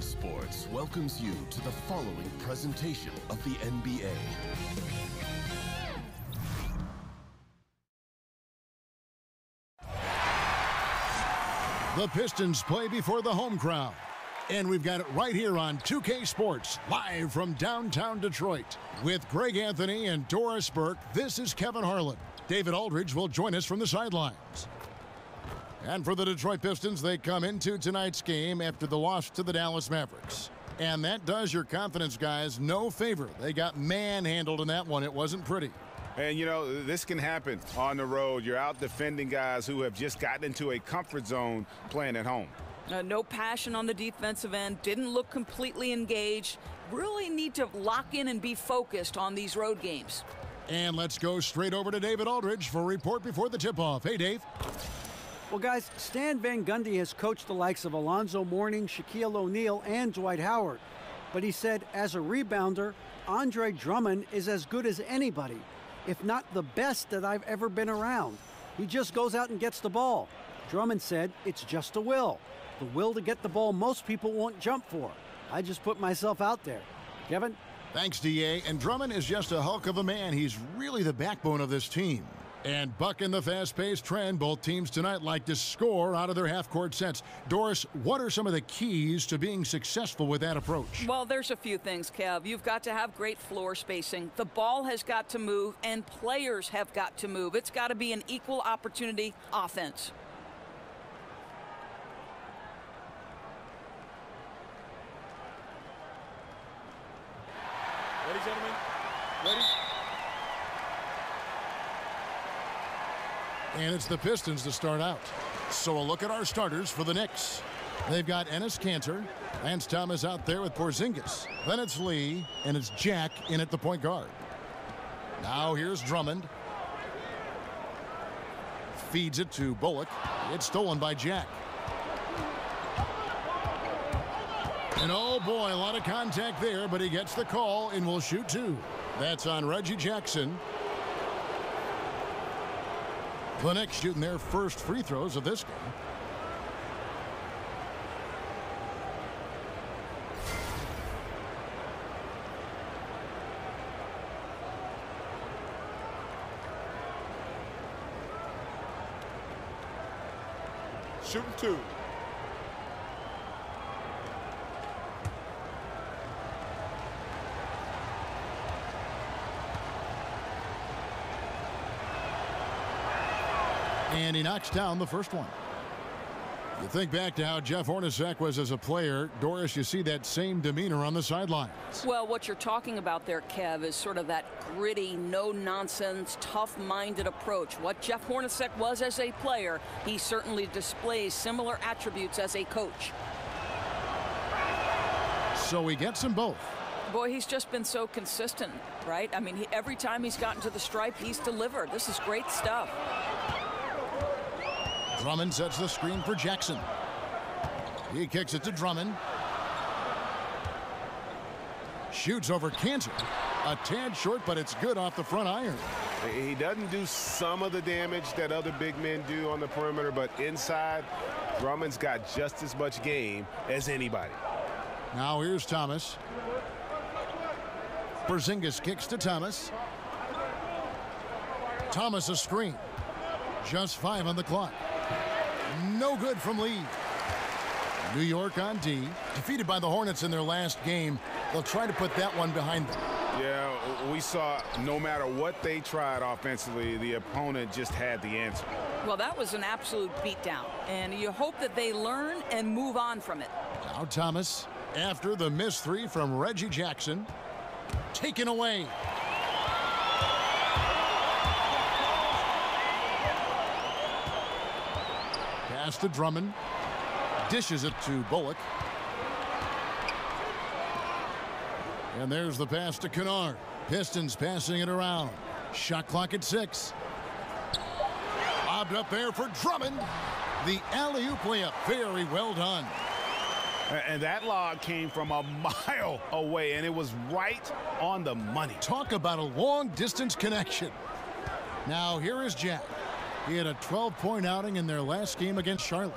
2K Sports welcomes you to the following presentation of the NBA. The Pistons play before the home crowd. And we've got it right here on 2K Sports, live from downtown Detroit. With Greg Anthony and Doris Burke, this is Kevin Harlan. David Aldridge will join us from the sidelines. And for the Detroit Pistons, they come into tonight's game after the loss to the Dallas Mavericks. And that does your confidence guys no favor. They got manhandled in that one. It wasn't pretty. And, you know, this can happen on the road. You're out defending guys who have just gotten into a comfort zone playing at home. No passion on the defensive end. Didn't look completely engaged. Really need to lock in and be focused on these road games. And let's go straight over to David Aldridge for a report before the tip-off. Hey, Dave. Well, guys, Stan Van Gundy has coached the likes of Alonzo Mourning, Shaquille O'Neal, and Dwight Howard. But he said, as a rebounder, Andre Drummond is as good as anybody, if not the best that I've ever been around. He just goes out and gets the ball. Drummond said it's just a will. The will to get the ball most people won't jump for. I just put myself out there. Kevin? Thanks, D.A. And Drummond is just a hulk of a man. He's really the backbone of this team. And bucking the fast-paced trend, both teams tonight like to score out of their half-court sets. Doris, what are some of the keys to being successful with that approach? Well, there's a few things, Kev. You've got to have great floor spacing. The ball has got to move, and players have got to move. It's got to be an equal opportunity offense. Ready, gentlemen? Ready? And it's the Pistons to start out. So a look at our starters for the Knicks. They've got Enes Kanter, Lance Thomas out there with Porzingis. Then it's Lee, and it's Jack in at the point guard. Now here's Drummond. Feeds it to Bullock. It's stolen by Jack. And oh boy, a lot of contact there, but he gets the call and will shoot two. That's on Reggie Jackson. The Knicks shooting their first free throws of this game. Shooting two. And he knocks down the first one. You think back to how Jeff Hornacek was as a player. Doris, you see that same demeanor on the sidelines. Well, what you're talking about there, Kev, is sort of that gritty, no-nonsense, tough-minded approach. What Jeff Hornacek was as a player, he certainly displays similar attributes as a coach. So he gets them both. Boy, he's just been so consistent, right? I mean, every time he's gotten to the stripe, he's delivered. This is great stuff. Drummond sets the screen for Jackson. He kicks it to Drummond. Shoots over Kanter. A tad short, but it's good off the front iron. He doesn't do some of the damage that other big men do on the perimeter, but inside, Drummond's got just as much game as anybody. Now here's Thomas. Porzingis kicks to Thomas. Thomas a screen. Just 5 on the clock. No good from Lee. New York on D. Defeated by the Hornets in their last game. They'll try to put that one behind them. Yeah, we saw no matter what they tried offensively, the opponent just had the answer. Well, that was an absolute beatdown, and you hope that they learn and move on from it. Now Thomas, after the missed three from Reggie Jackson, taken away. Pass to Drummond. Dishes it to Bullock. And there's the pass to Kennard. Pistons passing it around. Shot clock at 6. Lobbed up there for Drummond. The alley-oop layup. Very well done. And that lob came from a mile away, and it was right on the money. Talk about a long-distance connection. Now here is Jack. He had a 12-point outing in their last game against Charlotte.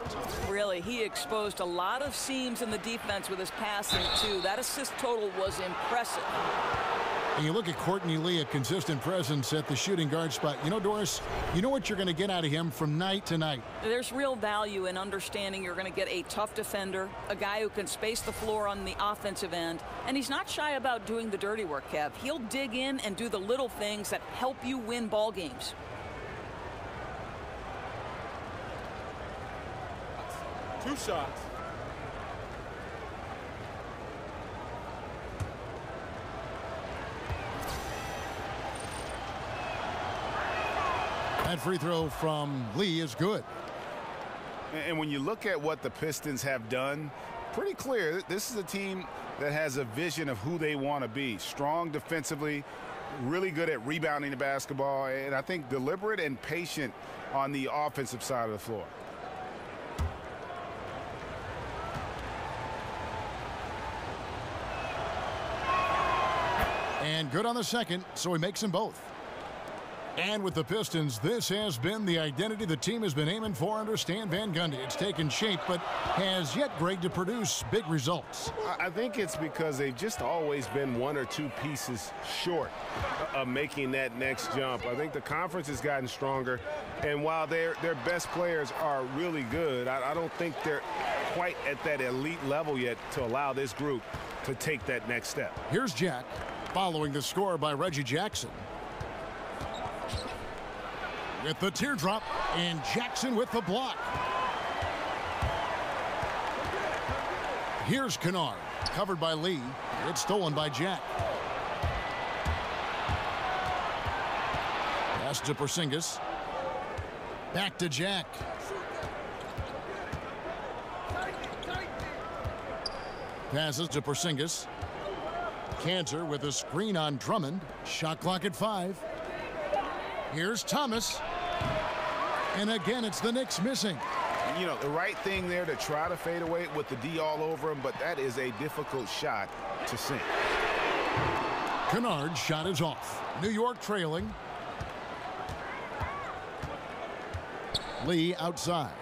Really, he exposed a lot of seams in the defense with his passing, too. That assist total was impressive. And you look at Courtney Lee, a consistent presence at the shooting guard spot. You know, Doris, you know what you're going to get out of him from night to night. There's real value in understanding you're going to get a tough defender, a guy who can space the floor on the offensive end, and he's not shy about doing the dirty work, Kev. He'll dig in and do the little things that help you win ball games. Two shots. That free throw from Lee is good. And when you look at what the Pistons have done, pretty clear this is a team that has a vision of who they want to be. Strong defensively, really good at rebounding the basketball, and I think deliberate and patient on the offensive side of the floor. And good on the second, so he makes them both. And with the Pistons, this has been the identity the team has been aiming for under Stan Van Gundy. It's taken shape, but has yet, Greg, to produce big results. I think it's because they've just always been one or two pieces short of making that next jump. I think the conference has gotten stronger, and while their best players are really good, I don't think they're quite at that elite level yet to allow this group to take that next step. Here's Jack, following the score by Reggie Jackson. With the teardrop, and Jackson with the block. Here's Kennard, covered by Lee. It's stolen by Jack. Pass to Porzingis. Back to Jack. Passes to Porzingis. Cantor with a screen on Drummond. Shot clock at 5. Here's Thomas. And again, it's the Knicks missing. You know, the right thing there to try to fade away with the D all over him, but that is a difficult shot to sink. Kennard's shot is off. New York trailing. Lee outside.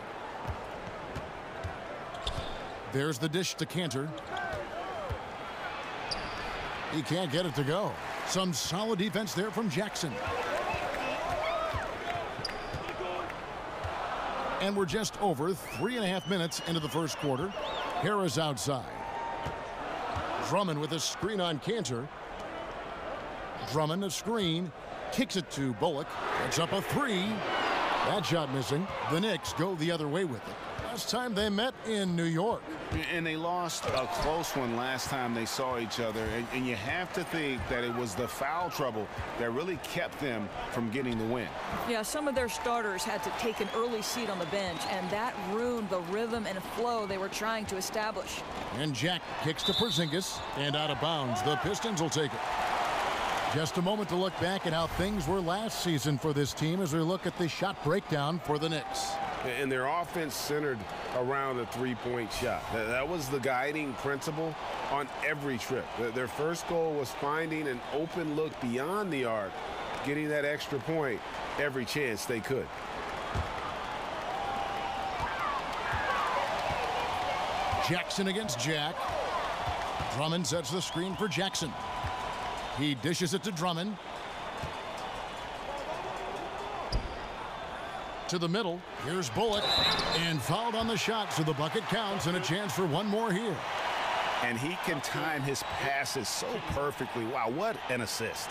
There's the dish to Cantor. He can't get it to go. Some solid defense there from Jackson. And we're just over 3.5 minutes into the first quarter. Harris outside. Drummond with a screen on Cantor. Drummond a screen. Kicks it to Bullock. It's up a 3. That shot missing. The Knicks go the other way with it. Last time they met in New York. And they lost a close one last time they saw each other. And you have to think that it was the foul trouble that really kept them from getting the win. Yeah, some of their starters had to take an early seat on the bench, and that ruined the rhythm and flow they were trying to establish. And Jack kicks to Porzingis, and out of bounds. The Pistons will take it. Just a moment to look back at how things were last season for this team as we look at the shot breakdown for the Knicks. And their offense centered around a three-point shot. That was the guiding principle on every trip. Their first goal was finding an open look beyond the arc, getting that extra point every chance they could. Jackson against Jack. Drummond sets the screen for Jackson. He dishes it to Drummond. To the middle. Here's Bullock. And fouled on the shot, so the bucket counts and a chance for one more here. And he can time his passes so perfectly. Wow, what an assist.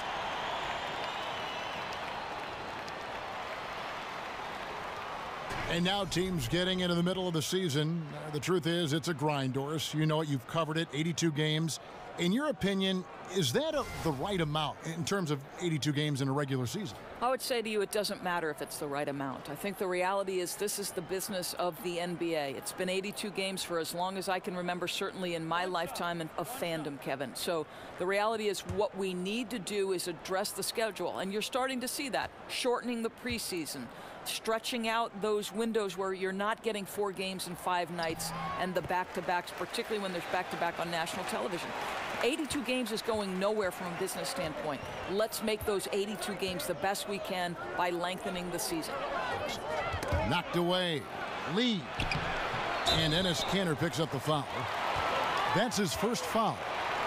And now teams getting into the middle of the season. The truth is, it's a grind, Doris. You know it. You've covered it. 82 games. In your opinion, is that the right amount in terms of 82 games in a regular season? I would say to you, it doesn't matter if it's the right amount. I think the reality is this is the business of the NBA. It's been 82 games for as long as I can remember, certainly in my lifetime of fandom, Kevin. So the reality is what we need to do is address the schedule. And you're starting to see that, shortening the preseason, stretching out those windows where you're not getting 4 games in 5 nights and the back-to-backs, particularly when there's back-to-back on national television. 82 games is going nowhere from a business standpoint. Let's make those 82 games the best we can by lengthening the season. Knocked away. Lee. And Enes Kanter picks up the foul. That's his first foul.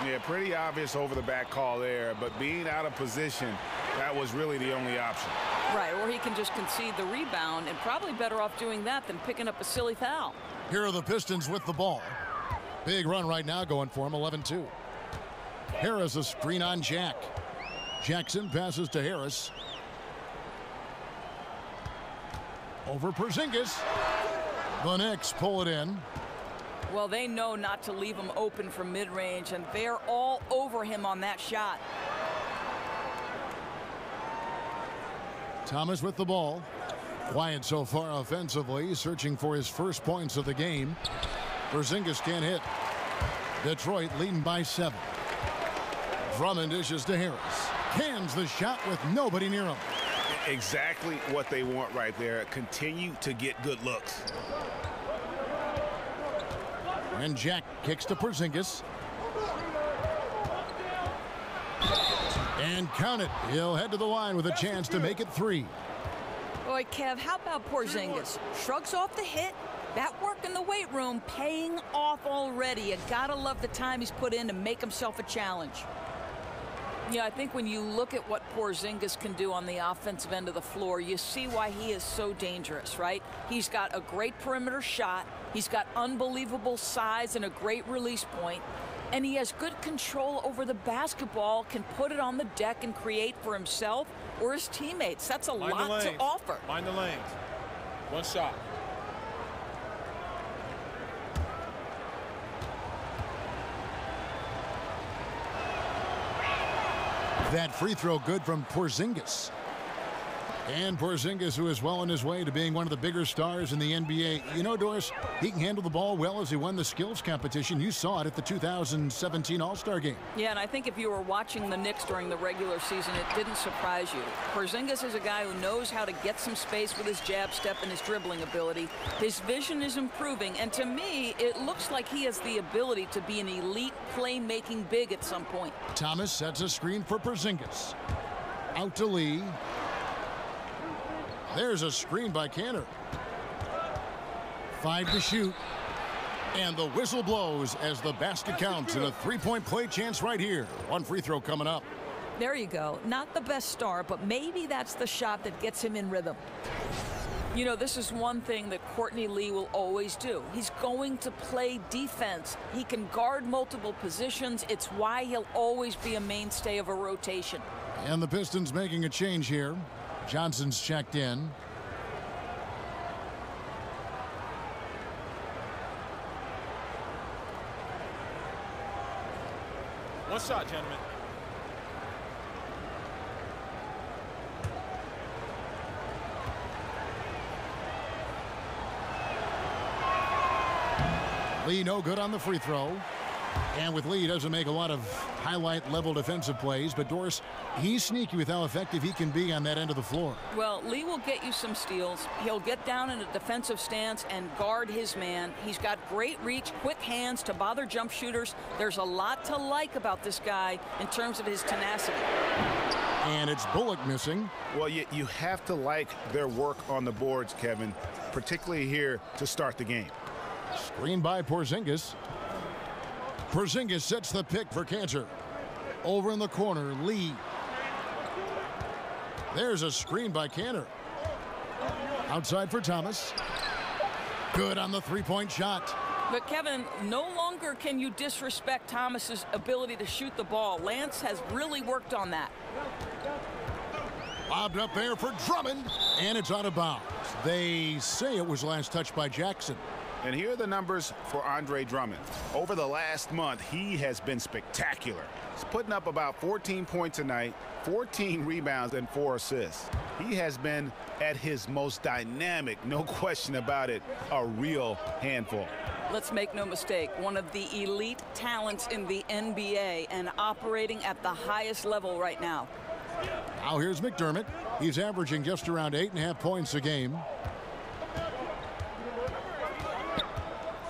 Yeah, pretty obvious over the back call there, but being out of position, that was really the only option. Right, or he can just concede the rebound, and probably better off doing that than picking up a silly foul. Here are the Pistons with the ball. Big run right now going for him, 11-2. Harris a screen on Jack. Jackson passes to Harris. Over Porzingis. The Knicks pull it in. Well, they know not to leave him open from mid-range, and they're all over him on that shot. Thomas with the ball. Quiet so far offensively, searching for his first points of the game. Porzingis can't hit. Detroit leading by 7. Drummond dishes to Harris. Cans the shot with nobody near him. Exactly what they want right there. Continue to get good looks. And Jack kicks to Porzingis. And count it. He'll head to the line with a chance to make it 3. Boy, Kev, how about Porzingis? Shrugs off the hit. That work in the weight room paying off already. You gotta love the time he's put in to make himself a challenge. Yeah, I think when you look at what Porzingis can do on the offensive end of the floor, you see why he is so dangerous, right? He's got a great perimeter shot. He's got unbelievable size and a great release point. And he has good control over the basketball, can put it on the deck and create for himself or his teammates. That's a lot to offer. Mind the lanes. One shot. That free throw good from Porzingis. And Porzingis, who is well on his way to being one of the bigger stars in the NBA. You know, Doris, he can handle the ball well as he won the skills competition. You saw it at the 2017 All-Star game. Yeah, and I think if you were watching the Knicks during the regular season, it didn't surprise you. Porzingis is a guy who knows how to get some space with his jab step and his dribbling ability. His vision is improving, and to me, it looks like he has the ability to be an elite playmaking big at some point. Thomas sets a screen for Porzingis. Out to Lee. There's a screen by Kanter. 5 to shoot. And the whistle blows as the basket counts and a three-point play chance right here. One free throw coming up. There you go. Not the best start, but maybe that's the shot that gets him in rhythm. You know, this is one thing that Courtney Lee will always do. He's going to play defense. He can guard multiple positions. It's why he'll always be a mainstay of a rotation. And the Pistons making a change here. Johnson's checked in. One shot, gentlemen. Lee no good on the free throw. And with Lee, he doesn't make a lot of highlight-level defensive plays. But, Doris, he's sneaky with how effective he can be on that end of the floor. Well, Lee will get you some steals. He'll get down in a defensive stance and guard his man. He's got great reach, quick hands to bother jump shooters. There's a lot to like about this guy in terms of his tenacity. And it's Bullock missing. Well, you have to like their work on the boards, Kevin, particularly here to start the game. Screen by Porzingis. Porzingis sets the pick for Kanter. Over in the corner, Lee. There's a screen by Kanter. Outside for Thomas. Good on the three-point shot. But, Kevin, no longer can you disrespect Thomas's ability to shoot the ball. Lance has really worked on that. Lobbed up there for Drummond, and it's out of bounds. They say it was last touched by Jackson. And here are the numbers for Andre Drummond. Over the last month, he has been spectacular. He's putting up about 14 points a night, 14 rebounds, and 4 assists. He has been at his most dynamic, no question about it, a real handful. Let's make no mistake, one of the elite talents in the NBA and operating at the highest level right now. Now here's McDermott. He's averaging just around 8.5 points a game.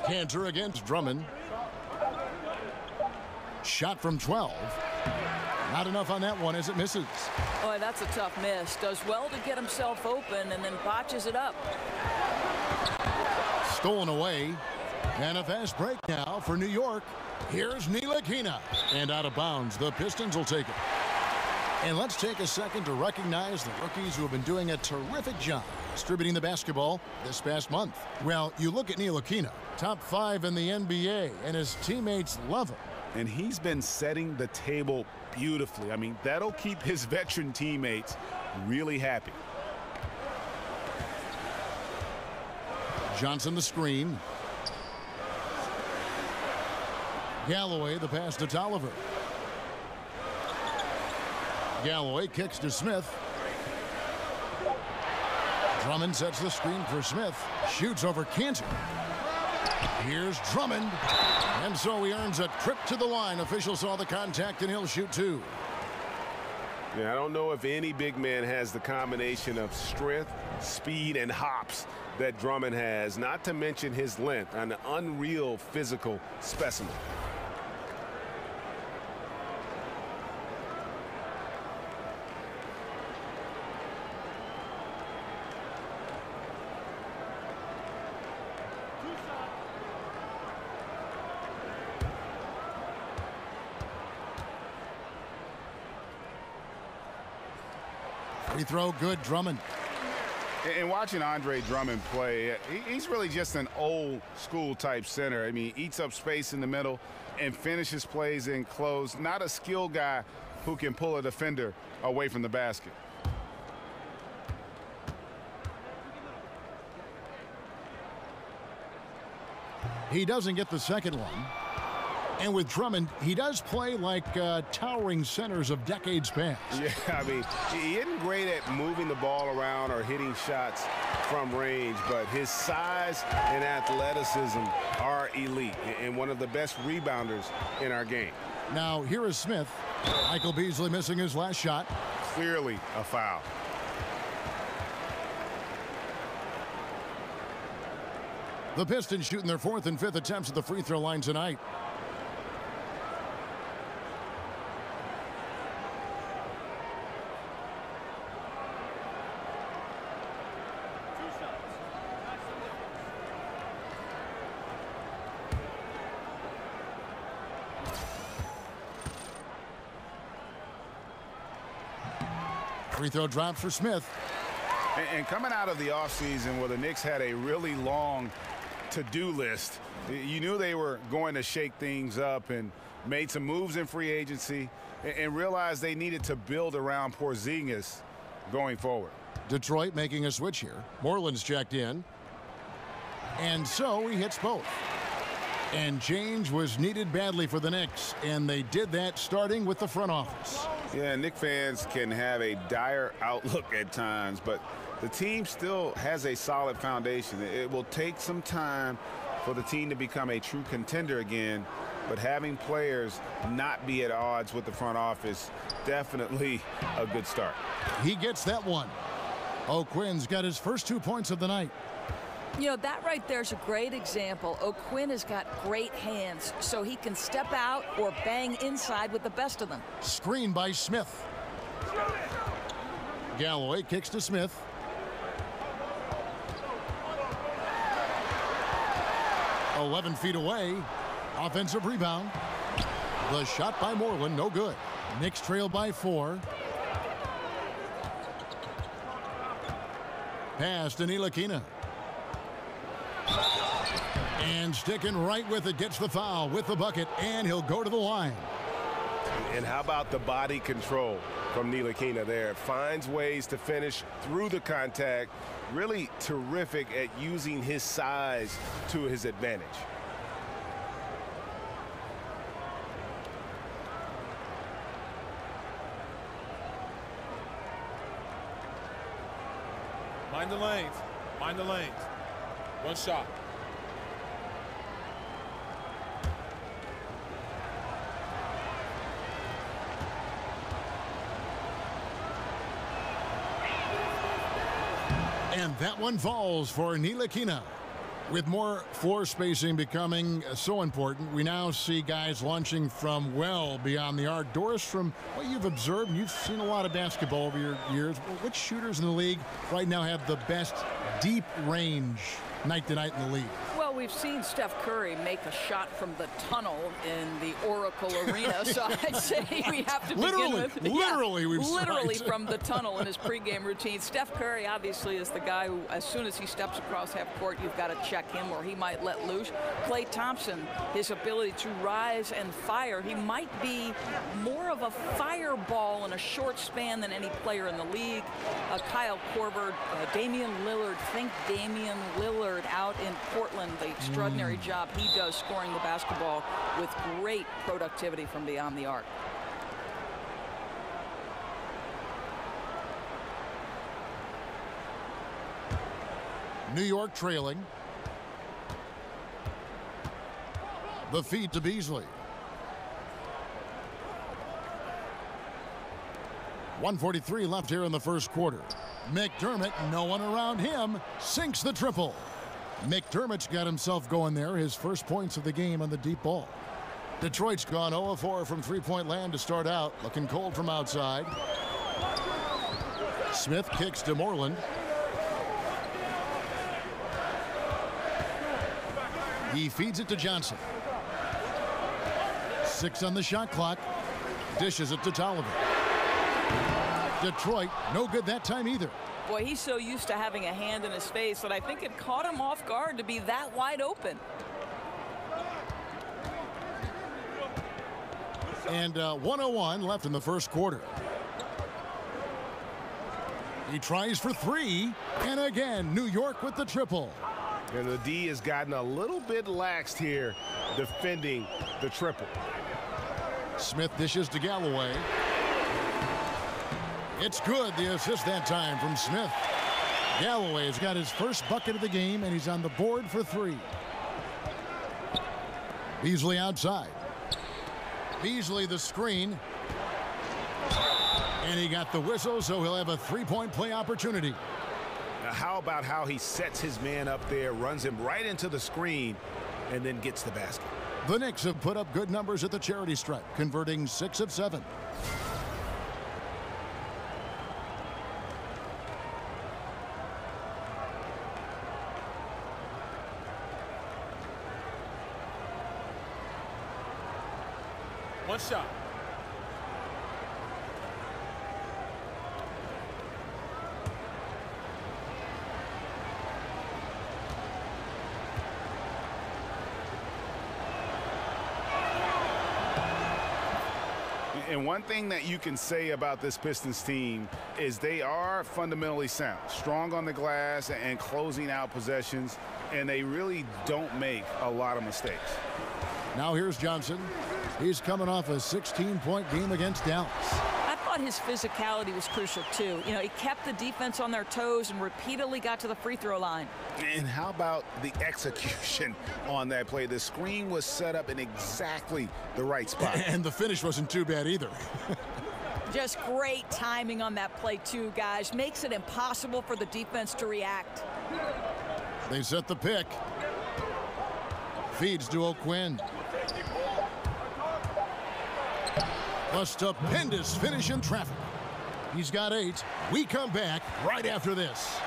Kanter against Drummond. Shot from 12. Not enough on that one as it misses. Boy, that's a tough miss. Does well to get himself open and then botches it up. Stolen away. And a fast break now for New York. Here's Ntilikina. And out of bounds. The Pistons will take it. And let's take a second to recognize the rookies who have been doing a terrific job distributing the basketball this past month. Well, you look at Ntilikina, top 5 in the NBA, and his teammates love him. And he's been setting the table beautifully. I mean, that'll keep his veteran teammates really happy. Johnson the screen. Galloway the pass to Tolliver. Galloway kicks to Smith. Drummond sets the screen for Smith. Shoots over Cantor. Here's Drummond. And so he earns a trip to the line. Official saw the contact and he'll shoot 2. Yeah, I don't know if any big man has the combination of strength, speed, and hops that Drummond has, not to mention his length, an unreal physical specimen. Free throw good, Drummond. And watching Andre Drummond play, he's really just an old school type center. I mean, he eats up space in the middle and finishes plays in close. Not a skilled guy who can pull a defender away from the basket. He doesn't get the second one. And with Drummond, he does play like towering centers of decades past. Yeah, I mean, he isn't great at moving the ball around or hitting shots from range, but his size and athleticism are elite and one of the best rebounders in our game. Now, here is Smith. Michael Beasley missing his last shot. Clearly a foul. The Pistons shooting their 4th and 5th attempts at the free throw line tonight. Free throw drops for Smith. And coming out of the offseason where the Knicks had a really long to-do list, you knew they were going to shake things up and made some moves in free agency and realized they needed to build around Porzingis going forward. Detroit making a switch here. Moreland's checked in. And so he hits both. And change was needed badly for the Knicks, and they did that starting with the front office. Yeah, Knicks fans can have a dire outlook at times, but the team still has a solid foundation. It will take some time for the team to become a true contender again, but having players not be at odds with the front office, definitely a good start. He gets that one. O'Quinn's got his first 2 points of the night. You know, that right there is a great example. O'Quinn has got great hands, so he can step out or bang inside with the best of them. Screen by Smith. Galloway kicks to Smith. "11 feet away. Offensive rebound. The shot by Moreland, no good. Knicks trail by 4. Pass to Ntilikina. And sticking right with it, gets the foul with the bucket, and he'll go to the line. And how about the body control from Ntilikina there? Finds ways to finish through the contact. Really terrific at using his size to his advantage. Mind the lanes. Mind the lanes. One shot. And that one falls for Ntilikina. With more floor spacing becoming so important, we now see guys launching from well beyond the arc. Doris, from what you've observed, and you've seen a lot of basketball over your years, which shooters in the league right now have the best deep range night to night in the league? Well, we've seen Steph Curry make a shot from the tunnel in the Oracle Arena, so I'd say we have to begin with... Literally from the tunnel in his pregame routine. Steph Curry obviously is the guy who, as soon as he steps across half court, you've got to check him or he might let loose. Klay Thompson, his ability to rise and fire, he might be more of a fireball in a short span than any player in the league. Kyle Korver, Damian Lillard, think Damian Lillard out in Portland, the extraordinary job he does scoring the basketball with great productivity from beyond the arc. New York trailing. The feed to Beasley. 1:43 left here in the first quarter. McDermott, no one around him, sinks the triple. McDermott's got himself going there, his first points of the game on the deep ball. Detroit's gone 0-4 from three-point land to start out, looking cold from outside. Smith kicks to Moreland. He feeds it to Johnson. 6 on the shot clock. Dishes it to Tolliver. Detroit, no good that time either. Boy, he's so used to having a hand in his face that I think it caught him off guard to be that wide open. And 1:01 left in the first quarter. He tries for 3, and again, New York with the triple. And the D has gotten a little bit laxed here defending the triple. Smith dishes to Galloway. It's good, the assist that time from Smith. Galloway's got his first bucket of the game, and he's on the board for 3. Beasley outside. Beasley the screen. And he got the whistle, so he'll have a 3-point play opportunity. Now, how about how he sets his man up there, runs him right into the screen, and then gets the basket. The Knicks have put up good numbers at the charity stripe, converting 6 of 7. One shot. And one thing that you can say about this Pistons team is they are fundamentally sound, strong on the glass and closing out possessions, and they really don't make a lot of mistakes. Now here's Johnson. He's coming off a 16-point game against Dallas. I thought his physicality was crucial too. You know, he kept the defense on their toes and repeatedly got to the free throw line. And how about the execution on that play? The screen was set up in exactly the right spot. And the finish wasn't too bad either. Just great timing on that play too, guys. Makes it impossible for the defense to react. They set the pick. Feeds to O'Quinn. A stupendous finish in traffic. He's got 8. We come back right after this.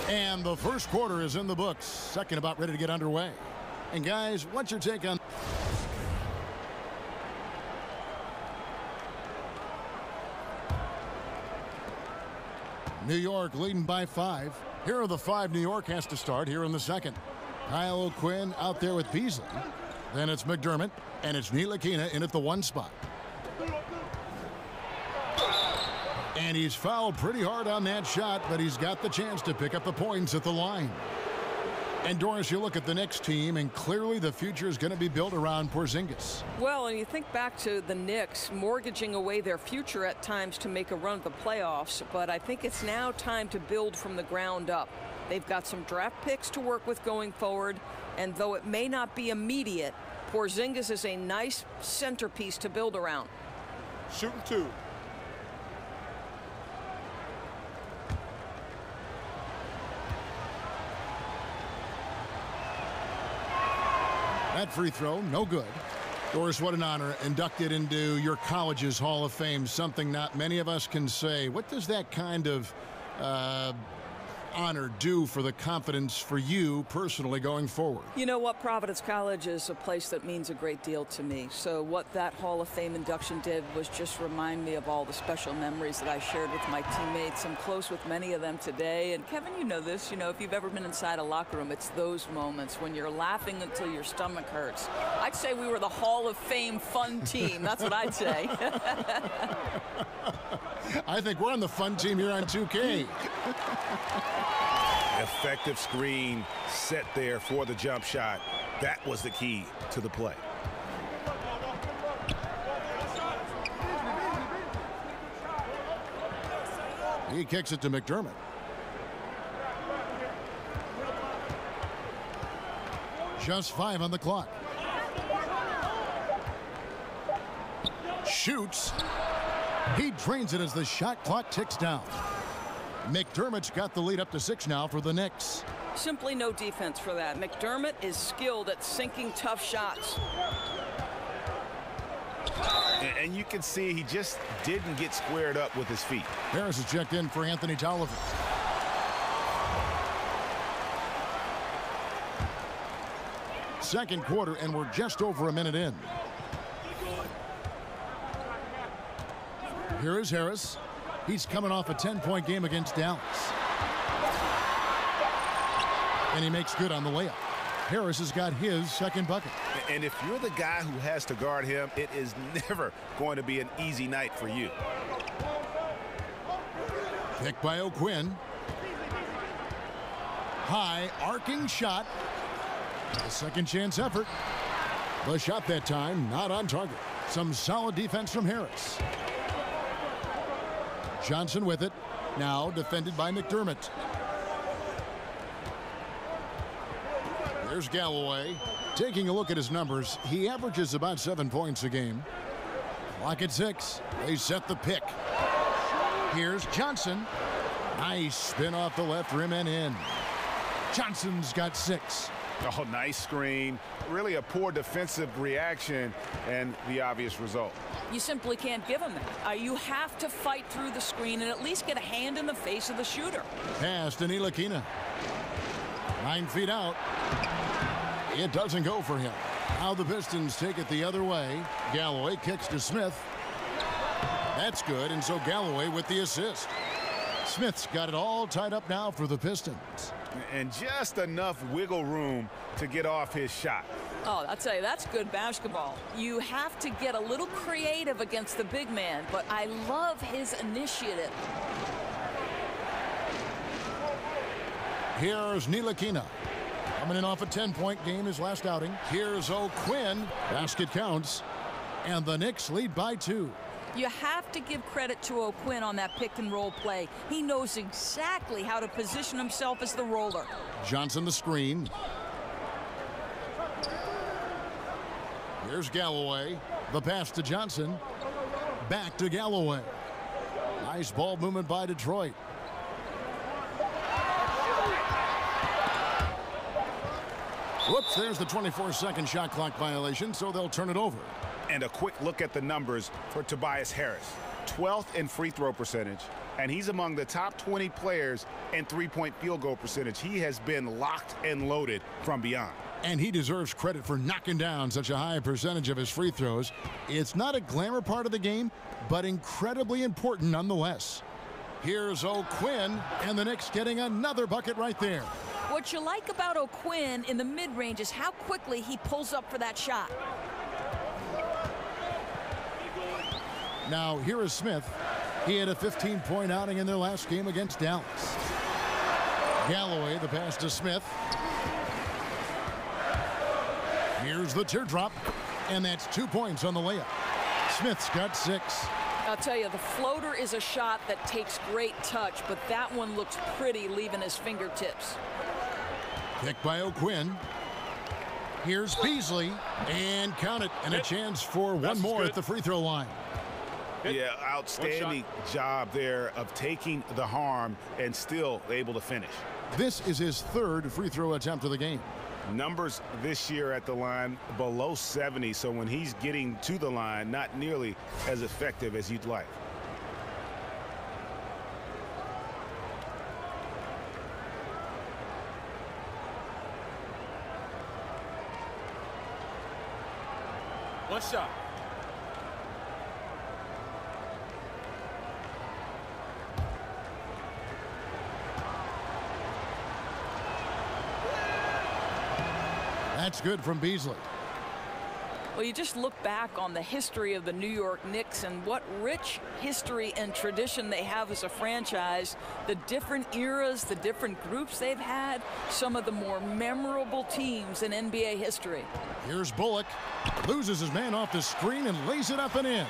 And the first quarter is in the books. Second about ready to get underway. And guys, what's your take on... New York leading by 5. Here are the 5 New York has to start here in the second. Kyle O'Quinn out there with Beasley. Then it's McDermott, and it's Ntilikina in at the 1 spot. And he's fouled pretty hard on that shot, but he's got the chance to pick up the points at the line. And Doris, you look at the Knicks team, and clearly the future is going to be built around Porzingis. Well, and you think back to the Knicks mortgaging away their future at times to make a run at the playoffs, but I think it's now time to build from the ground up. They've got some draft picks to work with going forward, and though it may not be immediate, Porzingis is a nice centerpiece to build around. Shooting 2. That free throw, no good. Doris, what an honor. Inducted into your college's Hall of Fame, something not many of us can say. What does that kind of honor do for the confidence for you personally going forward? You know what? Providence College is a place that means a great deal to me. So what that Hall of Fame induction did was just remind me of all the special memories that I shared with my teammates. I'm close with many of them today. And Kevin, you know this. You know, if you've ever been inside a locker room, it's those moments when you're laughing until your stomach hurts. I'd say we were the Hall of Fame fun team. That's what I'd say. I think we're on the fun team here on 2K. Effective screen set there for the jump shot. That was the key to the play. He kicks it to McDermott. Just 5 on the clock. Shoots. He drains it as the shot clock ticks down. McDermott's got the lead up to 6 now for the Knicks. Simply no defense for that. McDermott is skilled at sinking tough shots. And you can see he just didn't get squared up with his feet. Harris is checked in for Anthony Tolliver. Second quarter, and we're just over a minute in. Here is Harris. He's coming off a 10-point game against Dallas. And he makes good on the layup. Harris has got his second bucket. And if you're the guy who has to guard him, it is never going to be an easy night for you. Picked by O'Quinn. High arcing shot. A second chance effort. The shot that time not on target. Some solid defense from Harris. Johnson with it. Now defended by McDermott. There's Galloway. Taking a look at his numbers, he averages about 7 points a game. Clock at 6. They set the pick. Here's Johnson. Nice spin off the left rim and in. Johnson's got 6. Oh, nice screen. Really a poor defensive reaction and the obvious result. You simply can't give him that. You have to fight through the screen and at least get a hand in the face of the shooter. Pass to Ntilikina. 9 feet out. It doesn't go for him. Now the Pistons take it the other way. Galloway kicks to Smith. That's good, and so Galloway with the assist. Smith's got it all tied up now for the Pistons. And just enough wiggle room to get off his shot. Oh, I'd say that's good basketball. You have to get a little creative against the big man, but I love his initiative. Here's Ntilikina. Coming in off a 10-point game his last outing. Here's O'Quinn. Basket counts. And the Knicks lead by 2. You have to give credit to O'Quinn on that pick and roll play. He knows exactly how to position himself as the roller. Johnson the screen. Here's Galloway. The pass to Johnson. Back to Galloway. Nice ball movement by Detroit. Whoops, there's the 24-second shot clock violation, so they'll turn it over. And a quick look at the numbers for Tobias Harris. 12th in free throw percentage, and he's among the top 20 players in three-point field goal percentage. He has been locked and loaded from beyond. And he deserves credit for knocking down such a high percentage of his free throws. It's not a glamour part of the game, but incredibly important nonetheless. Here's O'Quinn, and the Knicks getting another bucket right there. What you like about O'Quinn in the mid-range is how quickly he pulls up for that shot. Now, here is Smith. He had a 15-point outing in their last game against Dallas. Galloway, the pass to Smith. Here's the teardrop, and that's 2 points on the layup. Smith's got 6. I'll tell you, the floater is a shot that takes great touch, but that one looks pretty leaving his fingertips. Picked by O'Quinn. Here's Beasley, and count it, and a chance for one more at the free throw line. Yeah, outstanding job there of taking the harm and still able to finish. This is his 3rd free throw attempt of the game. Numbers this year at the line below 70, so when he's getting to the line, not nearly as effective as you'd like. One shot. That's good from Beasley. Well, you just look back on the history of the New York Knicks and what rich history and tradition they have as a franchise, the different eras, the different groups they've had, some of the more memorable teams in NBA history. Here's Bullock, loses his man off the screen and lays it up and in.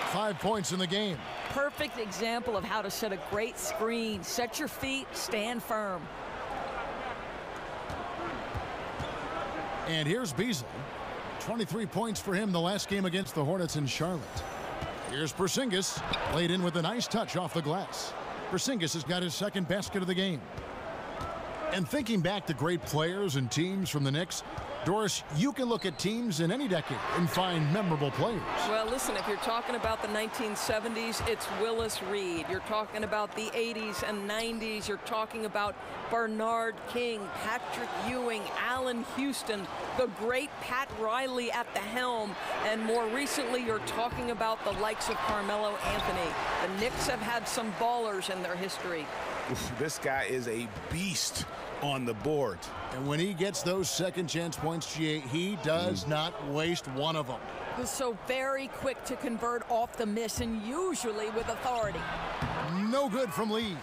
5 points in the game. Perfect example of how to set a great screen. Set your feet, stand firm. And here's Beasley. 23 points for him the last game against the Hornets in Charlotte. Here's Porzingis, laid in with a nice touch off the glass. Porzingis has got his 2nd basket of the game. And thinking back to great players and teams from the Knicks, Doris, you can look at teams in any decade and find memorable players. Well, listen, if you're talking about the 1970s, it's Willis Reed. You're talking about the 80s and 90s. You're talking about Bernard King, Patrick Ewing, Allen Houston, the great Pat Riley at the helm. And more recently, you're talking about the likes of Carmelo Anthony. The Knicks have had some ballers in their history. This guy is a beast on the board. And when he gets those second chance points, GA, he does not waste one of them. He's so very quick to convert off the miss, and usually with authority. No good from Lee.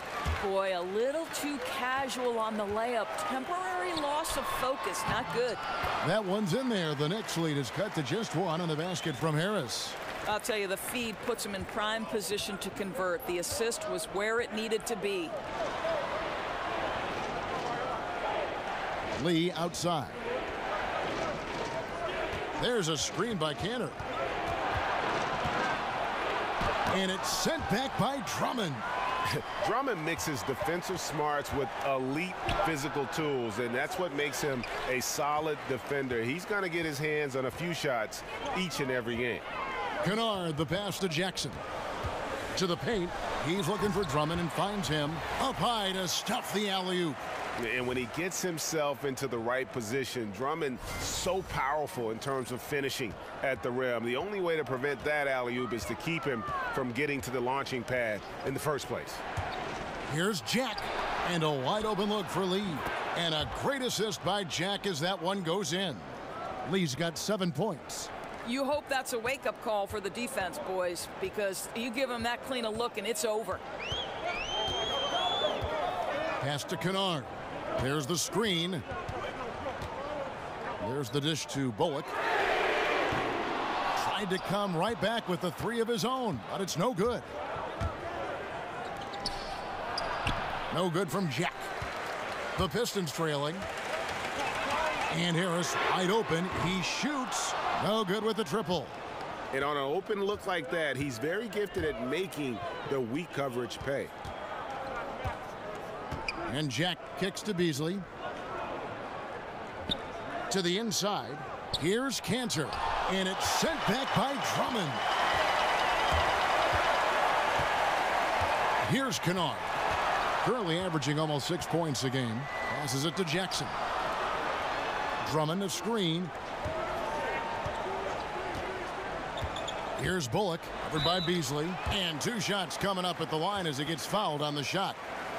Boy, a little too casual on the layup. Temporary loss of focus, not good. That one's in there. The Knicks lead is cut to just 1 on the basket from Harris. I'll tell you, the feed puts him in prime position to convert. The assist was where it needed to be. Lee outside. There's a screen by Cantor. And it's sent back by Drummond. Drummond mixes defensive smarts with elite physical tools, and that's what makes him a solid defender. He's going to get his hands on a few shots each and every game. Kennard, the pass to Jackson. To the paint. He's looking for Drummond and finds him up high to stuff the alley-oop. And when he gets himself into the right position, Drummond so powerful in terms of finishing at the rim. The only way to prevent that alley-oop is to keep him from getting to the launching pad in the first place. Here's Jack, and a wide open look for Lee. And a great assist by Jack as that one goes in. Lee's got 7 points. You hope that's a wake-up call for the defense, boys, because you give them that clean a look and it's over. Pass to Kennard. There's the screen. There's the dish to Bullock. Tried to come right back with the 3 of his own, but it's no good. No good from Jack. The Pistons trailing. And Harris wide open. He shoots. No good with the triple. And on an open look like that, he's very gifted at making the weak coverage pay. And Jack kicks to Beasley. To the inside. Here's Cantor. And it's sent back by Drummond. Here's Kennard. Currently averaging almost 6 points a game. Passes it to Jackson. Drummond a screen. Here's Bullock, covered by Beasley. And 2 shots coming up at the line as he gets fouled on the shot.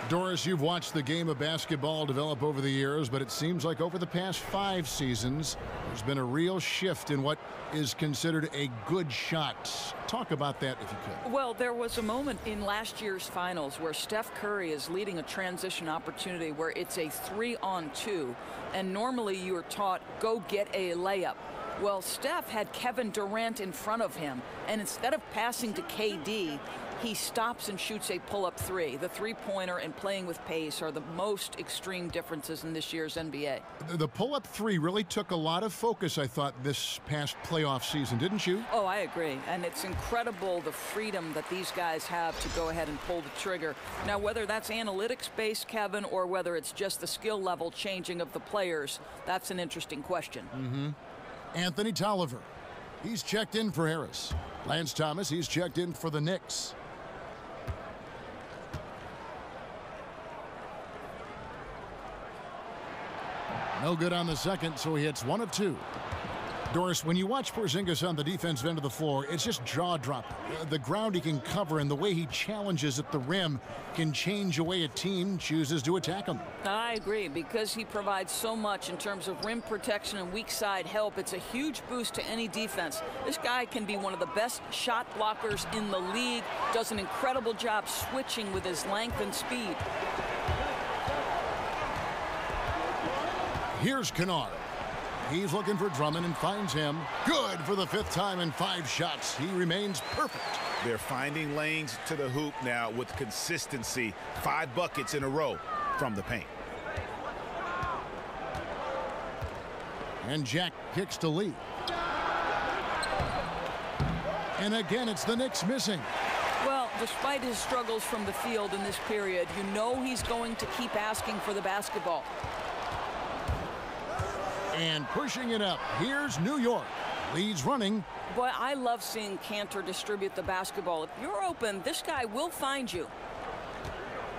Doris, you've watched the game of basketball develop over the years, but it seems like over the past 5 seasons, there's been a real shift in what is considered a good shot. Talk about that if you could. Well, there was a moment in last year's finals where Steph Curry is leading a transition opportunity where it's a 3-on-2, and normally you are taught, go get a layup. Well, Steph had Kevin Durant in front of him, and instead of passing to KD, he stops and shoots a pull-up 3. The three-pointer and playing with pace are the most extreme differences in this year's NBA. The pull-up 3 really took a lot of focus, I thought, this past playoff season, didn't you? Oh, I agree. And it's incredible the freedom that these guys have to go ahead and pull the trigger. Now, whether that's analytics-based, Kevin, or whether it's just the skill level changing of the players, that's an interesting question. Anthony Tolliver, he's checked in for Harris. Lance Thomas, he's checked in for the Knicks. No good on the second, so he hits 1 of 2. Doris, when you watch Porzingis on the defensive end of the floor, it's just jaw-dropping. The ground he can cover and the way he challenges at the rim can change the way a team chooses to attack him. I agree, because he provides so much in terms of rim protection and weak side help. It's a huge boost to any defense. This guy can be one of the best shot blockers in the league, does an incredible job switching with his length and speed. Here's Kennard. He's looking for Drummond and finds him. Good for the 5th time in 5 shots. He remains perfect. They're finding lanes to the hoop now with consistency. 5 buckets in a row from the paint. And Jack kicks to Lee. And again, it's the Knicks missing. Well, despite his struggles from the field in this period, you know he's going to keep asking for the basketball. And pushing it up, here's New York. Leads running. Boy, I love seeing Cantor distribute the basketball. If you're open, this guy will find you.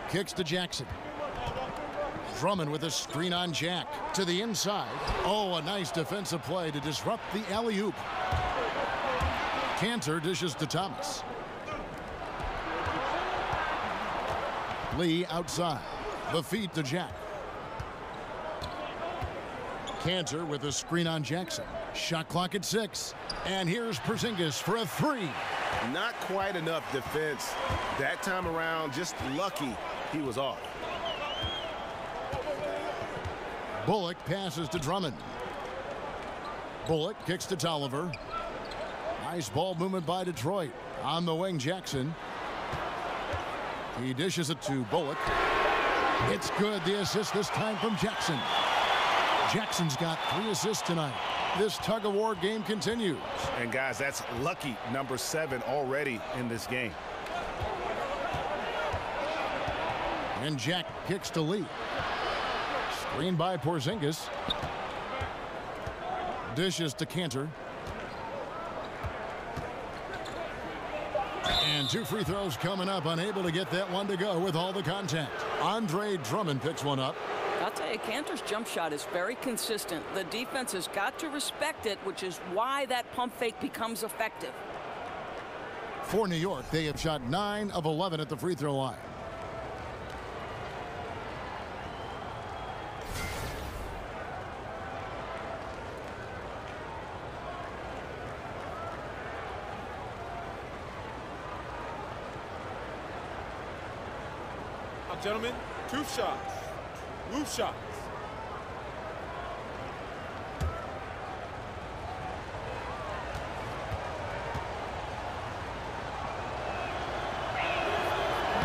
Kicks to Jackson. Drummond with a screen on Jack. To the inside. Oh, a nice defensive play to disrupt the alley-oop. Cantor dishes to Thomas. Lee outside. The feed to Jack. Cantor with a screen on Jackson. Shot clock at 6. And here's Porzingis for a 3. Not quite enough defense. That time around, just lucky he was off. Bullock passes to Drummond. Bullock kicks to Tolliver. Nice ball movement by Detroit. On the wing, Jackson. He dishes it to Bullock. It's good. The assist this time from Jackson. Jackson's got 3 assists tonight. This tug-of-war game continues. And, guys, that's lucky number 7 already in this game. And Jack kicks to Lee. Screen by Porzingis. Dishes to Cantor. And 2 free throws coming up. Unable to get that one to go with all the contact. Andre Drummond picks one up. I'll tell you, Cantor's jump shot is very consistent. The defense has got to respect it, which is why that pump fake becomes effective. For New York, they have shot 9 of 11 at the free throw line. Now, gentlemen, 2 shots. Roof shots.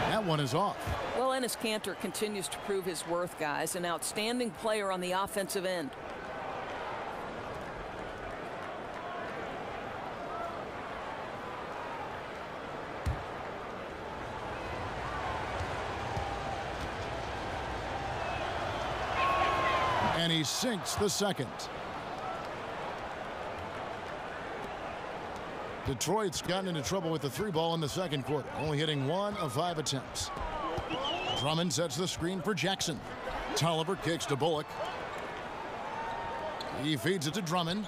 That one is off. Well, Enes Kanter continues to prove his worth, guys. An outstanding player on the offensive end. And he sinks the second. Detroit's gotten into trouble with the 3 ball in the second quarter, only hitting 1 of 5 attempts. Drummond sets the screen for Jackson. Tolliver kicks to Bullock. He feeds it to Drummond.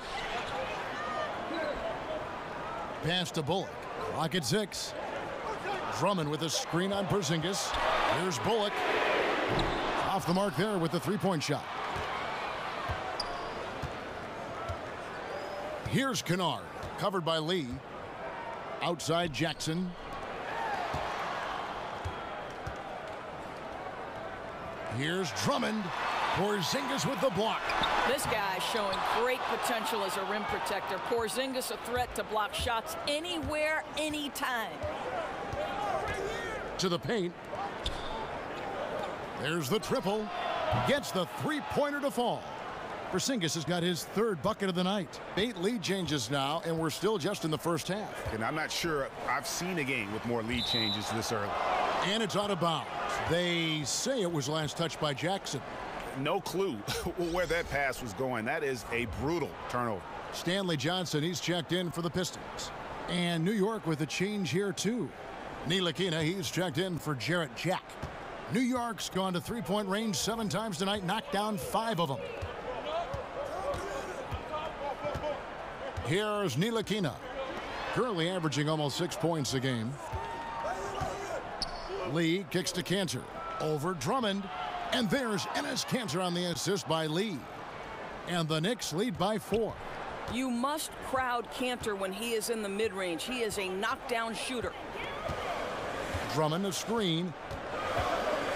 Pass to Bullock. Clock at 6. Drummond with a screen on Porzingis. Here's Bullock. Off the mark there with the three-point shot. Here's Kennard. Covered by Lee. Outside Jackson. Here's Drummond. Porzingis with the block. This guy is showing great potential as a rim protector. Porzingis a threat to block shots anywhere, anytime. To the paint. There's the triple. Gets the three-pointer to fall. Porzingis has got his third bucket of the night. 8 lead changes now, and we're still just in the first half. And I'm not sure I've seen a game with more lead changes this early. And it's out of bounds. They say it was last touched by Jackson. No clue where that pass was going. That is a brutal turnover. Stanley Johnson, he's checked in for the Pistons. And New York with a change here, too. Ntilikina, he's checked in for Jarrett Jack. New York's gone to three-point range 7 times tonight, knocked down 5 of them. Here's Ntilikina, currently averaging almost 6 points a game. Lee kicks to Cantor. Over Drummond. And there's Enes Kanter on the assist by Lee. And the Knicks lead by 4. You must crowd Cantor when he is in the mid-range. He is a knockdown shooter. Drummond a screen.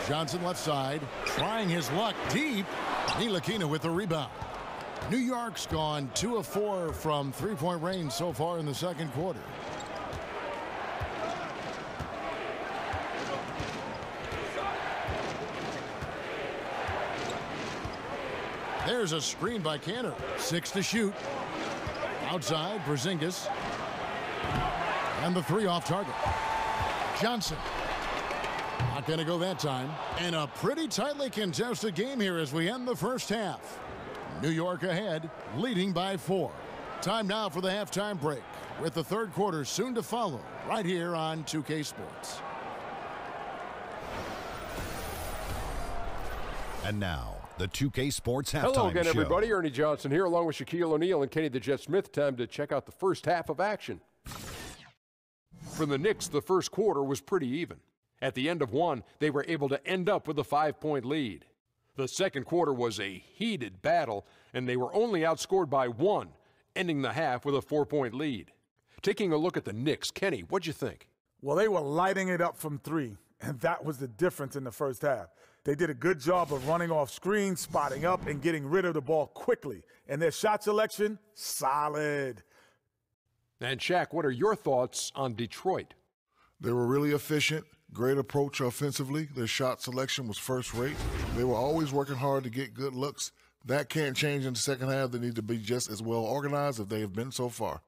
Johnson left side. Trying his luck deep. Ntilikina with the rebound. New York's gone 2 of 4 from three-point range so far in the second quarter. There's a screen by Cantor. 6 to shoot. Outside, Porzingis. And the 3 off target. Johnson. Not going to go that time. And a pretty tightly contested game here as we end the first half. New York ahead, leading by 4. Time now for the halftime break, with the third quarter soon to follow, right here on 2K Sports. And now, the 2K Sports Halftime Hello again, Show. everybody. Ernie Johnson here, along with Shaquille O'Neal and Kenny the Jet Smith. Time to check out the first half of action. For the Knicks, the first quarter was pretty even. At the end of one, they were able to end up with a 5-point lead. The second quarter was a heated battle, and they were only outscored by 1, ending the half with a 4-point lead. Taking a look at the Knicks, Kenny, what'd you think? Well, they were lighting it up from 3, and that was the difference in the first half. They did a good job of running off screens, spotting up, and getting rid of the ball quickly. And their shot selection, solid. And Shaq, what are your thoughts on Detroit? They were really efficient, great approach offensively. Their shot selection was first rate. They were always working hard to get good looks. That can't change in the second half. They need to be just as well organized as they have been so far.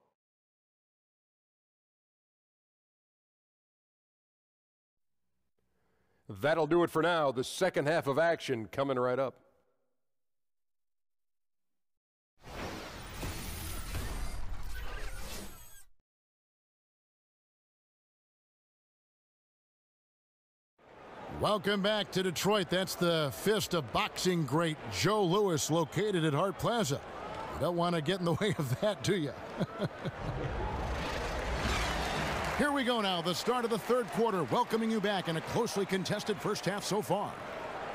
That'll do it for now. The second half of action coming right up. Welcome back to Detroit. That's the fist of boxing great Joe Louis, located at Hart Plaza. You don't want to get in the way of that, do you? Here we go now, the start of the third quarter, welcoming you back in a closely contested first half so far.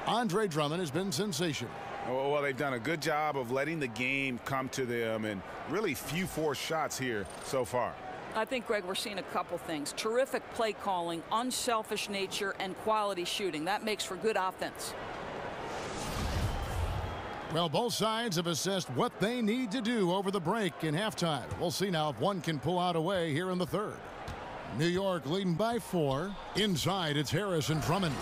Andre Drummond has been sensational. Well, they've done a good job of letting the game come to them, and really few forced shots here so far. I think, Greg, we're seeing a couple things. Terrific play calling, unselfish nature, and quality shooting. That makes for good offense. Well, both sides have assessed what they need to do over the break in halftime. We'll see now if one can pull out a way here in the third. New York leading by 4. Inside, it's Harris and Drummond.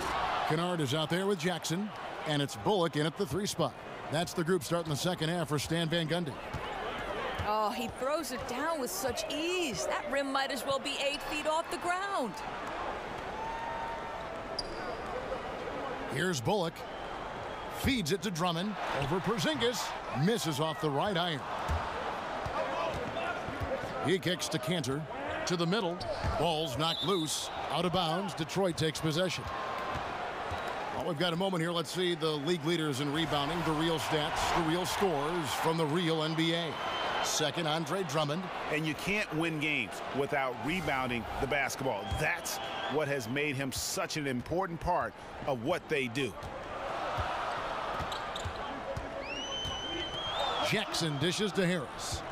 Kennard is out there with Jackson, and it's Bullock in at the 3 spot. That's the group starting the second half for Stan Van Gundy. Oh, he throws it down with such ease. That rim might as well be 8 feet off the ground. Here's Bullock. Feeds it to Drummond. Over Porzingis. Misses off the right iron. He kicks to Cantor. To the middle. Ball's knocked loose. Out of bounds. Detroit takes possession. Well, we've got a moment here. Let's see the league leaders in rebounding, the real stats, the real scores from the real NBA. Second, Andre Drummond. And you can't win games without rebounding the basketball. That's what has made him such an important part of what they do. Jackson dishes to Harris.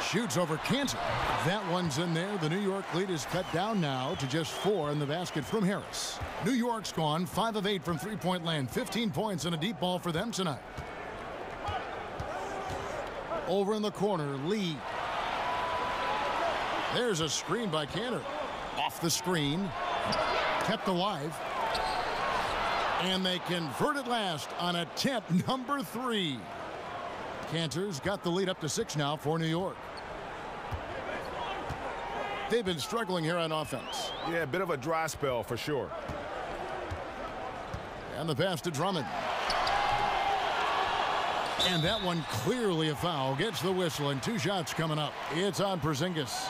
Shoots over Cantor. That one's in there. The New York lead is cut down now to just 4 in the basket from Harris. New York's gone 5 of 8 from three-point land. 15 points and a deep ball for them tonight. Over in the corner, Lee. There's a screen by Cantor. Off the screen. Kept alive. And they convert it last on attempt number 3. Cantor's got the lead up to 6 now for New York. They've been struggling here on offense. Yeah, a bit of a dry spell for sure. And the pass to Drummond. And that one clearly a foul. Gets the whistle and 2 shots coming up. It's on Porzingis.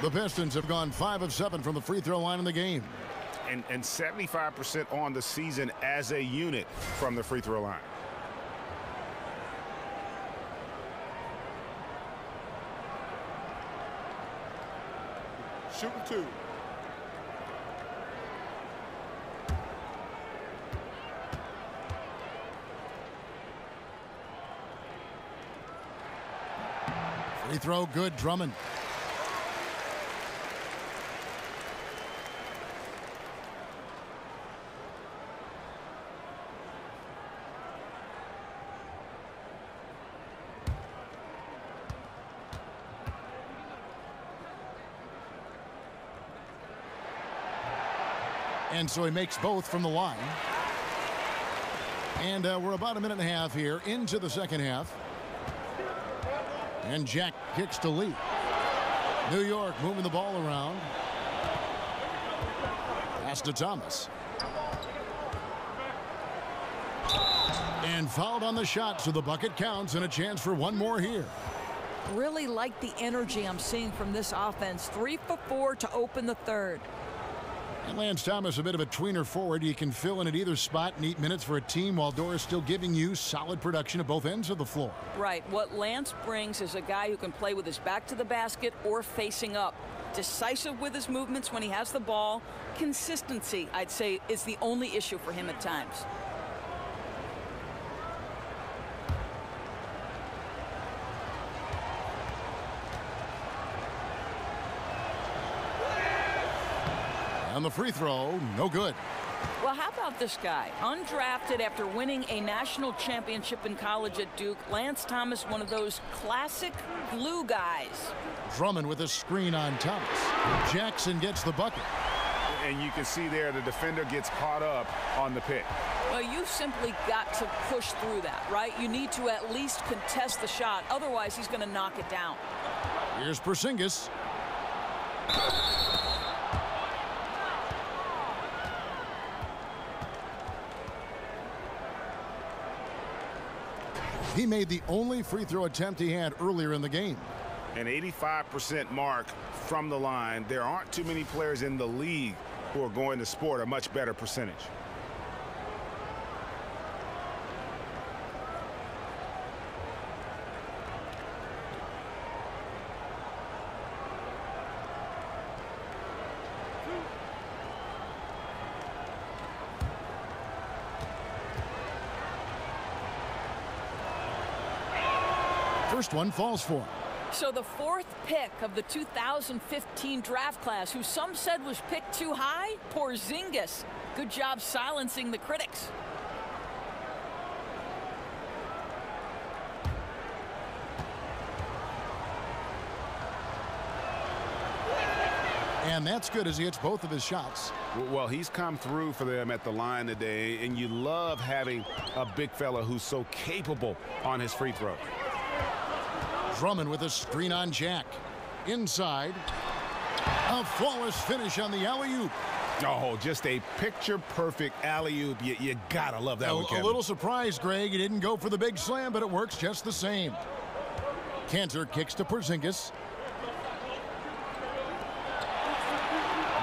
The Pistons have gone 5 of 7 from the free throw line in the game. And 75% on the season as a unit from the free throw line. Shooting 2. Free throw good, Drummond. And so he makes both from the line. And we're about a minute and a half here into the second half. And Jack kicks to Lee. New York moving the ball around. Pass to Thomas. And fouled on the shot, so the bucket counts and a chance for one more here. Really like the energy I'm seeing from this offense. 3 for 4 to open the third. And Lance Thomas, a bit of a tweener forward. He can fill in at either spot and eat minutes for a team while Doris still giving you solid production at both ends of the floor. Right. What Lance brings is a guy who can play with his back to the basket or facing up. Decisive with his movements when he has the ball. Consistency, I'd say, is the only issue for him at times. And the free throw, no good. Well, how about this guy? Undrafted after winning a national championship in college at Duke, Lance Thomas, one of those classic glue guys. Drummond with a screen on Thomas. Jackson gets the bucket. And you can see there the defender gets caught up on the pick. Well, you've simply got to push through that, right? You need to at least contest the shot. Otherwise, he's going to knock it down. Here's Porzingis. He made the only free throw attempt he had earlier in the game. An 85% mark from the line. There aren't too many players in the league who are going to sport a much better percentage. First one falls for him. So the 4th pick of the 2015 draft class, who some said was picked too high, Porzingis. Good job silencing the critics. And that's good as he hits both of his shots. Well, he's come through for them at the line today, and you love having a big fella who's so capable on his free throw. Drummond with a screen on Jack. Inside. A flawless finish on the alley-oop. Oh, just a picture-perfect alley-oop. You gotta love that one, Kevin. A little surprised, Greg. He didn't go for the big slam, but it works just the same. Cantor kicks to Porzingis.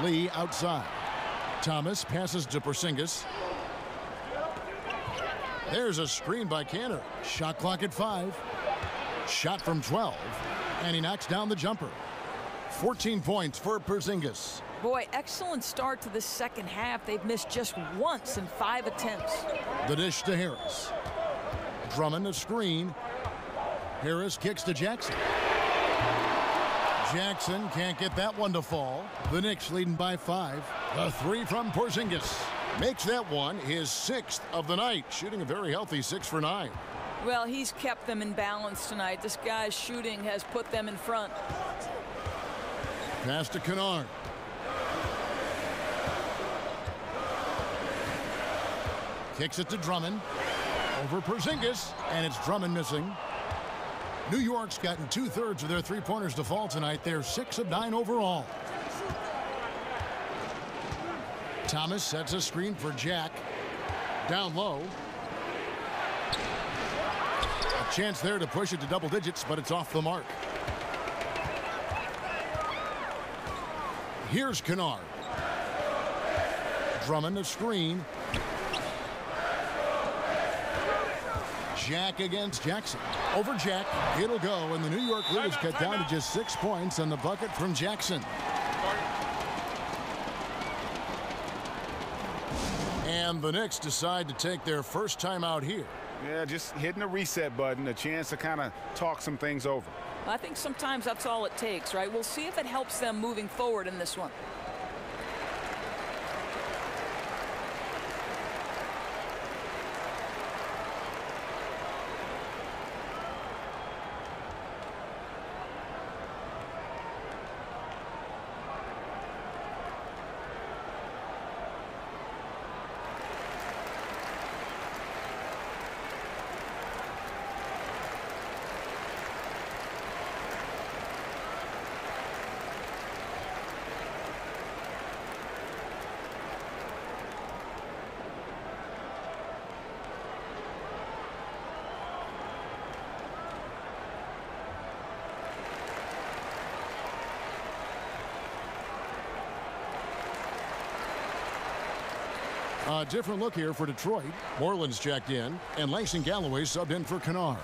Lee outside. Thomas passes to Porzingis. There's a screen by Kanter. Shot clock at 5. Shot from 12. And he knocks down the jumper. 14 points for Porzingis. Boy, excellent start to the second half. They've missed just once in 5 attempts. The dish to Harris. Drummond a screen. Harris kicks to Jackson. Jackson can't get that one to fall. The Knicks leading by 5. The 3 from Porzingis. Makes that one his 6th of the night, shooting a very healthy 6 for 9. Well, he's kept them in balance tonight. This guy's shooting has put them in front. Pass to Kennard. Kicks it to Drummond. Over Porzingis, and it's Drummond missing. New York's gotten 2/3 of their three-pointers to fall tonight. They're 6 of 9 overall. Thomas sets a screen for Jack. Down low. A chance there to push it to double digits, but it's off the mark. Here's Kennard. Drummond a screen. Jack against Jackson. Over Jack. It'll go, and the New York lead is cut down to just 6 points on the bucket from Jackson. And the Knicks decide to take their first time out here. Yeah, just hitting the reset button, a chance to kind of talk some things over. I think sometimes that's all it takes, right? We'll see if it helps them moving forward in this one. A different look here for Detroit. Moreland's checked in, and Langston Galloway subbed in for Kennard.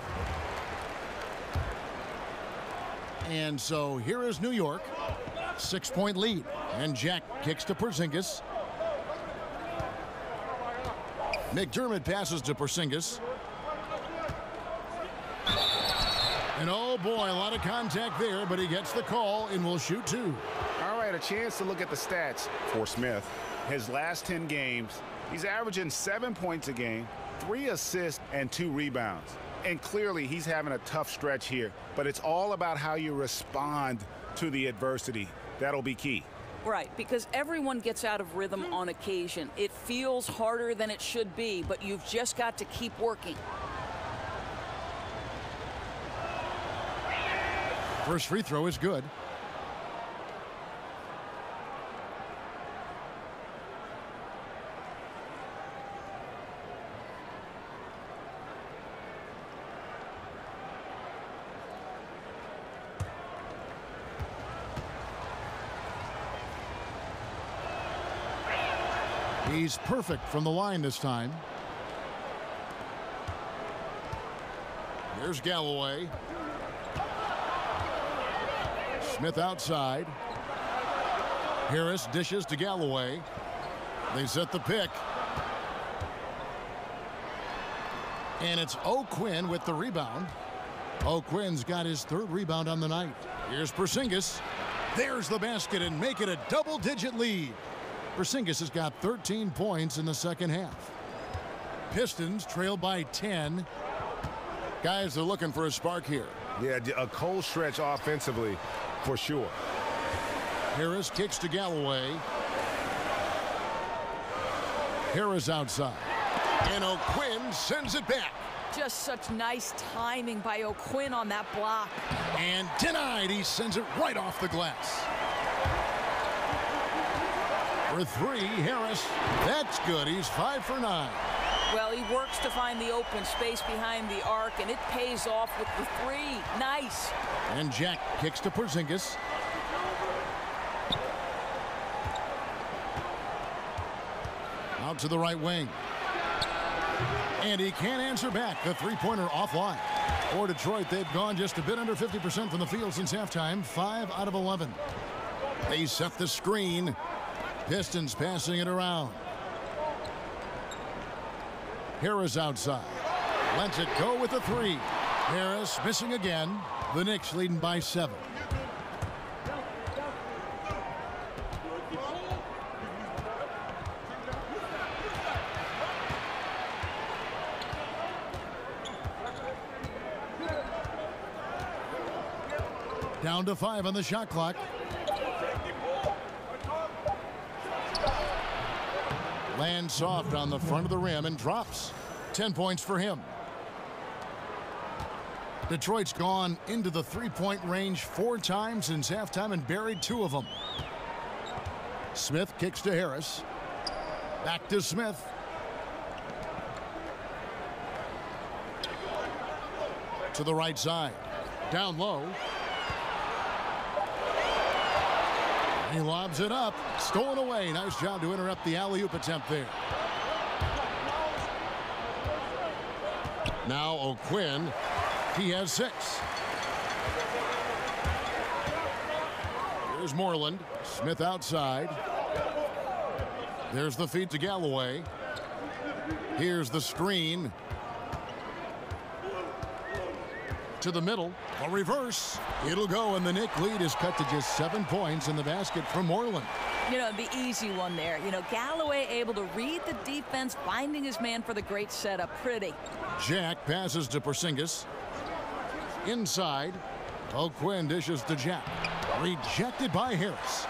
And so here is New York. 6-point lead. And Jack kicks to Porzingis. McDermott passes to Porzingis. And oh boy, a lot of contact there, but he gets the call and will shoot 2. All right, a chance to look at the stats for Smith. His last 10 games, he's averaging 7 points a game, 3 assists, and 2 rebounds. And clearly, he's having a tough stretch here. But it's all about how you respond to the adversity. That'll be key. Right, because everyone gets out of rhythm on occasion. It feels harder than it should be, but you've just got to keep working. First free throw is good. He's perfect from the line this time. Here's Galloway. Smith outside. Harris dishes to Galloway. They set the pick. And it's O'Quinn with the rebound. O'Quinn's got his 3rd rebound on the night. Here's Porzingis. There's the basket and make it a double-digit lead. Porzingis has got 13 points in the second half. Pistons trail by 10. Guys are looking for a spark here. Yeah, a cold stretch offensively for sure. Harris kicks to Galloway. Harris outside. And O'Quinn sends it back. Just such nice timing by O'Quinn on that block. And denied. He sends it right off the glass. For 3, Harris. That's good. He's 5 for 9. Well, he works to find the open space behind the arc, and it pays off with the 3. Nice. And Jack kicks to Porzingis. Out to the right wing. And he can't answer back. The three-pointer offline. For Detroit, they've gone just a bit under 50% from the field since halftime. 5 out of 11. They set the screen. Pistons passing it around. Harris outside. Lets it go with the three. Harris missing again. The Knicks leading by 7. Down to 5 on the shot clock. Lands soft on the front of the rim and drops. 10 points for him. Detroit's gone into the three-point range 4 times since halftime and buried 2 of them. Smith kicks to Harris. Back to Smith. To the right side. Down low. He lobs it up. Stolen away. Nice job to interrupt the alley-oop attempt there. Now O'Quinn. He has 6. Here's Moreland. Smith outside. There's the feed to Galloway. Here's the screen. To the middle. A reverse. It'll go, and the Knicks lead is cut to just 7 points in the basket from Moreland. You know, the easy one there. You know, Galloway able to read the defense, finding his man for the great setup. Pretty. Jack passes to Porzingis. Inside. O'Quinn dishes to Jack. Rejected by Harris.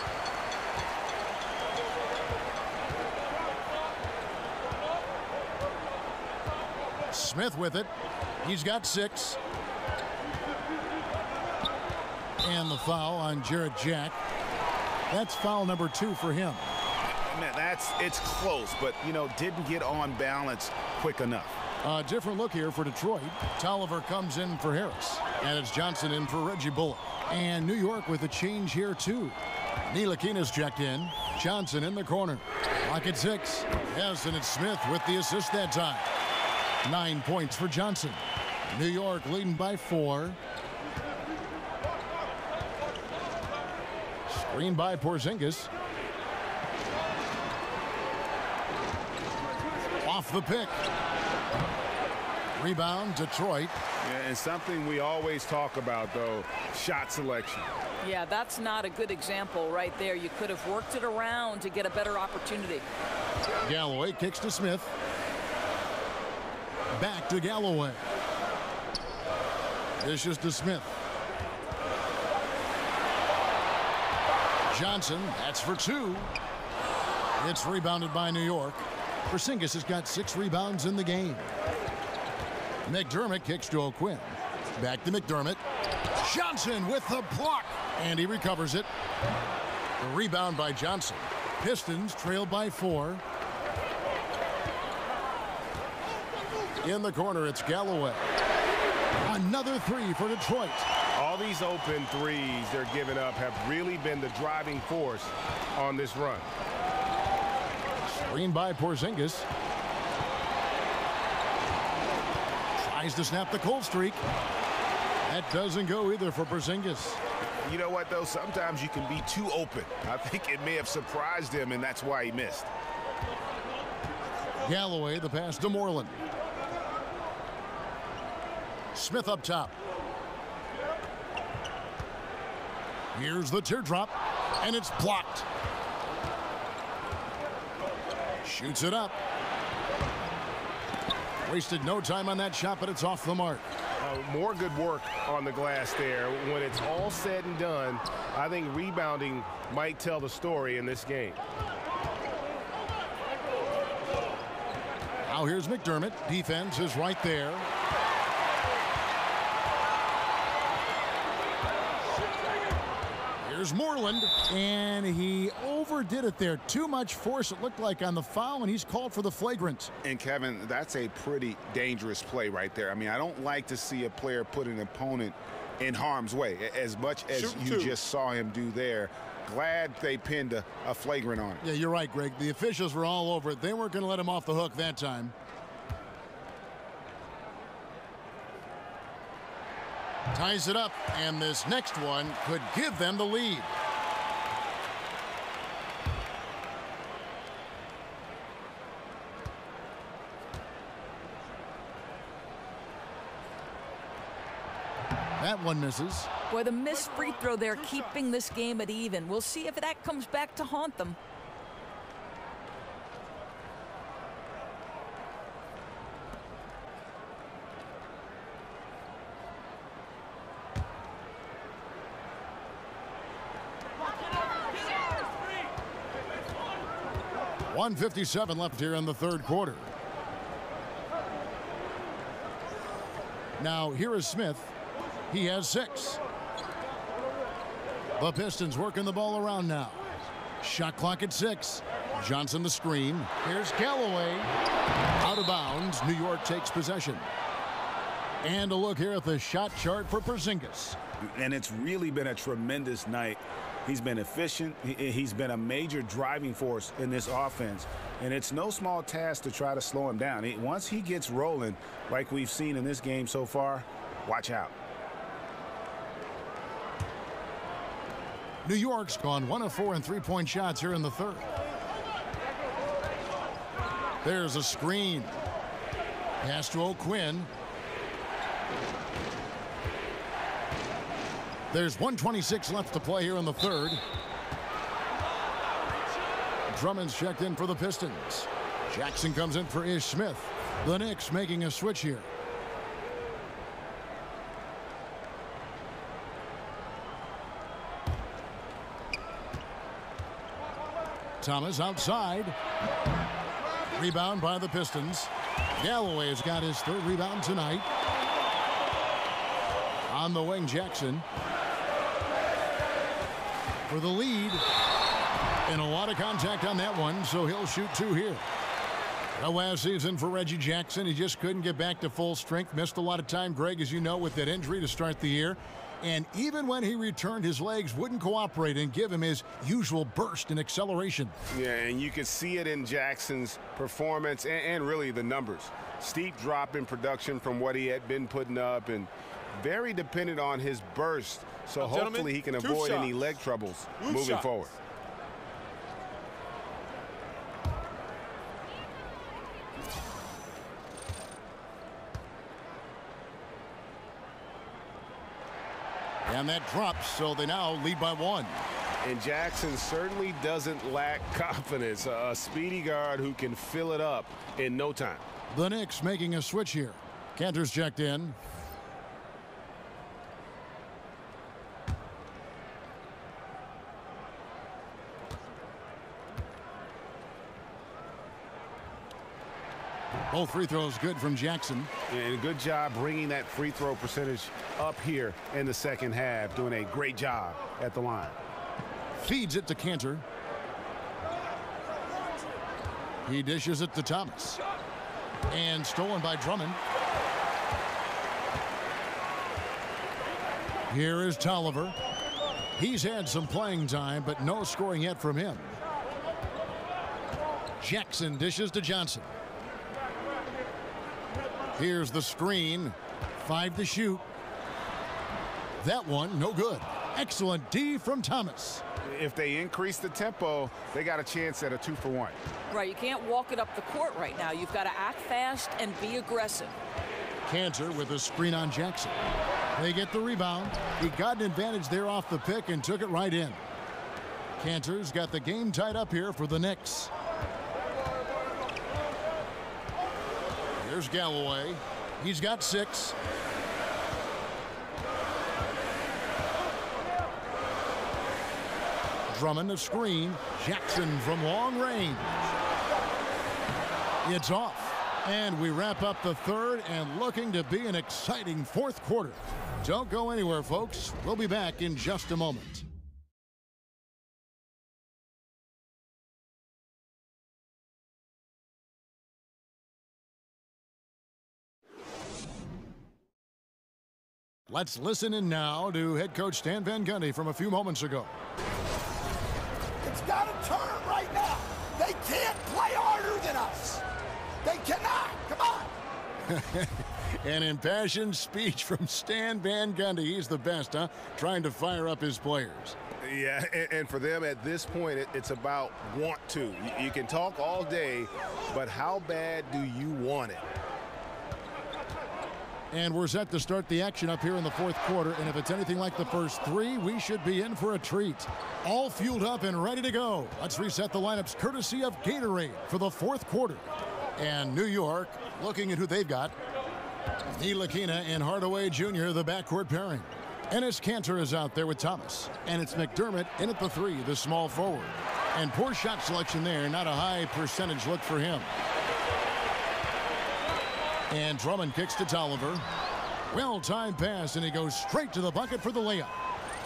Smith with it. He's got 6. And the foul on Jarrett Jack. That's foul number 2 for him. Man, it's close, but, you know, didn't get on balance quick enough. A different look here for Detroit. Tolliver comes in for Harris. And it's Johnson in for Reggie Bullock. And New York with a change here, too. Ntilikina's checked in. Johnson in the corner. Lock at 6. Yes, and it's Smith with the assist that time. 9 points for Johnson. New York leading by 4. Screen by Porzingis. Off the pick. Rebound, Detroit. Yeah, and something we always talk about, though, shot selection. Yeah, that's not a good example right there. You could have worked it around to get a better opportunity. Galloway kicks to Smith. Back to Galloway. Dishes to Smith. Johnson, that's for 2. It's rebounded by New York. Porzingis has got 6 rebounds in the game. McDermott kicks to O'Quinn. Back to McDermott. Johnson with the block. And he recovers it. The rebound by Johnson. Pistons trailed by 4. In the corner, it's Galloway. Another 3 for Detroit. All these open threes they're giving up have really been the driving force on this run. Screen by Porzingis. Tries to snap the cold streak. That doesn't go either for Porzingis. You know what, though? Sometimes you can be too open. I think it may have surprised him, and that's why he missed. Galloway, the pass to Moreland. Smith up top. Here's the teardrop, and it's blocked. Shoots it up. Wasted no time on that shot, but it's off the mark. More good work on the glass there. When it's all said and done, I think rebounding might tell the story in this game. Now here's McDermott. Defense is right there. Here's Moreland, and he overdid it there. Too much force, it looked like, on the foul, and he's called for the flagrant. And, Kevin, that's a pretty dangerous play right there. I mean, I don't like to see a player put an opponent in harm's way, as much as you just saw him do there. Glad they pinned a flagrant on him. Yeah, you're right, Greg. The officials were all over it. They weren't going to let him off the hook that time. Ties it up, and this next one could give them the lead. That one misses. Boy, the missed free throw there keeping this game at even. We'll see if that comes back to haunt them. .157 left here in the third quarter. Now here is Smith. He has 6. The Pistons working the ball around now. Shot clock at 6. Johnson the screen. Here's Galloway. Out of bounds. New York takes possession. And a look here at the shot chart for Porzingis. And it's really been a tremendous night. He's been efficient. He's been a major driving force in this offense. And it's no small task to try to slow him down. Once he gets rolling, like we've seen in this game so far, watch out. New York's gone 1 of 4 in three-point shots here in the third. There's a screen. Pass to O'Quinn. There's 1:26 left to play here in the third. Drummond's checked in for the Pistons. Jackson comes in for Ish Smith. The Knicks making a switch here. Thomas outside. Rebound by the Pistons. Galloway has got his third rebound tonight. On the wing, Jackson. For the lead. And a lot of contact on that one, so he'll shoot 2 here. The last season for Reggie Jackson, he just couldn't get back to full strength. Missed a lot of time, Greg, as you know, with that injury to start the year. And even when he returned, his legs wouldn't cooperate and give him his usual burst and acceleration. Yeah, and you could see it in Jackson's performance and really the numbers. Steep drop in production from what he had been putting up, and very dependent on his burst. So hopefully he can avoid any leg troubles moving forward. And that drops, so they now lead by 1. And Jackson certainly doesn't lack confidence. A speedy guard who can fill it up in no time. The Knicks making a switch here. Cantor's checked in. Both free throws good from Jackson. And a good job bringing that free throw percentage up here in the second half. Doing a great job at the line. Feeds it to Cantor. He dishes it to Thomas. And stolen by Drummond. Here is Tolliver. He's had some playing time, but no scoring yet from him. Jackson dishes to Johnson. Here's the screen. 5 to shoot. That one, no good. Excellent D from Thomas. If they increase the tempo, they got a chance at a 2-for-1. Right, you can't walk it up the court right now. You've got to act fast and be aggressive. Cantor with a screen on Jackson. They get the rebound. He got an advantage there off the pick and took it right in. Cantor's got the game tied up here for the Knicks. Here's Galloway. He's got 6. Drummond a screen. Jackson from long range. It's off. And we wrap up the third and looking to be an exciting fourth quarter. Don't go anywhere, folks. We'll be back in just a moment. Let's listen in now to head coach Stan Van Gundy from a few moments ago. It's got to turn right now. They can't play harder than us. They cannot. Come on. An impassioned speech from Stan Van Gundy. He's the best, huh? Trying to fire up his players. Yeah, and for them at this point, it's about want to. You can talk all day, but how bad do you want it? And we're set to start the action up here in the fourth quarter. And if it's anything like the first three, we should be in for a treat. All fueled up and ready to go. Let's reset the lineups courtesy of Gatorade for the fourth quarter. And New York, looking at who they've got. Ntilikina and Hardaway Jr., the backcourt pairing. Enes Kanter is out there with Thomas. And it's McDermott in at the three, the small forward. And poor shot selection there, not a high percentage look for him. And Drummond kicks to Tolliver. Well-timed pass, and he goes straight to the bucket for the layup.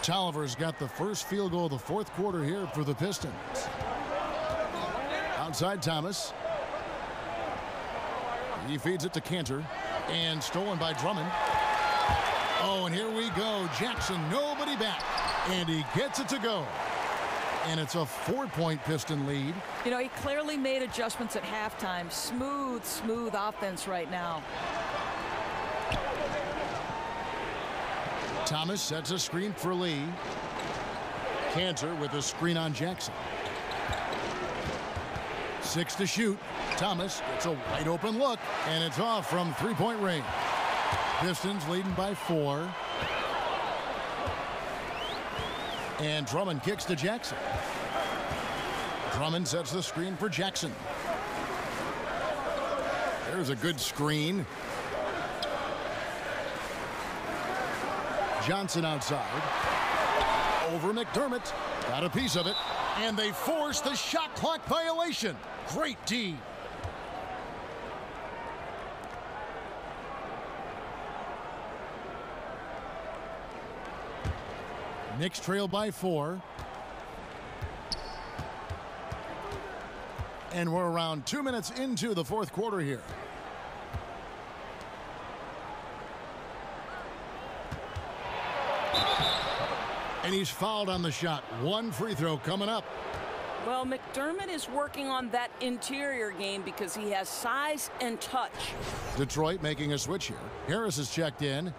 Tolliver's got the first field goal of the fourth quarter here for the Pistons. Outside Thomas. He feeds it to Kanter. And stolen by Drummond. Oh, and here we go. Jackson, nobody back. And he gets it to go. And it's a 4-point Piston lead. You know, he clearly made adjustments at halftime. Smooth offense right now. Thomas sets a screen for Lee. Kanter with a screen on Jackson. 6 to shoot. Thomas gets a wide open look, and it's off from three-point range. Pistons leading by 4. And Drummond kicks to Jackson. Drummond sets the screen for Jackson. There's a good screen. Johnson outside. Over McDermott. Got a piece of it. And they force the shot clock violation. Great D. Knicks trail by 4. And we're around 2 minutes into the fourth quarter here. And he's fouled on the shot. One free throw coming up. Well, McDermott is working on that interior game because he has size and touch. Detroit making a switch here. Harris is checked in.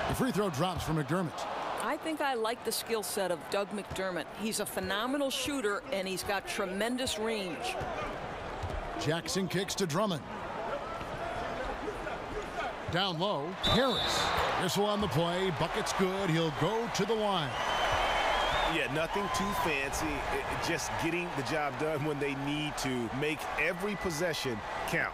The free throw drops for McDermott. I think I like the skill set of Doug McDermott. He's a phenomenal shooter, and he's got tremendous range. Jackson kicks to Drummond. Down low, Harris. Whistle on the play. Bucket's good. He'll go to the line. Yeah, nothing too fancy. Just getting the job done when they need to. Make every possession count.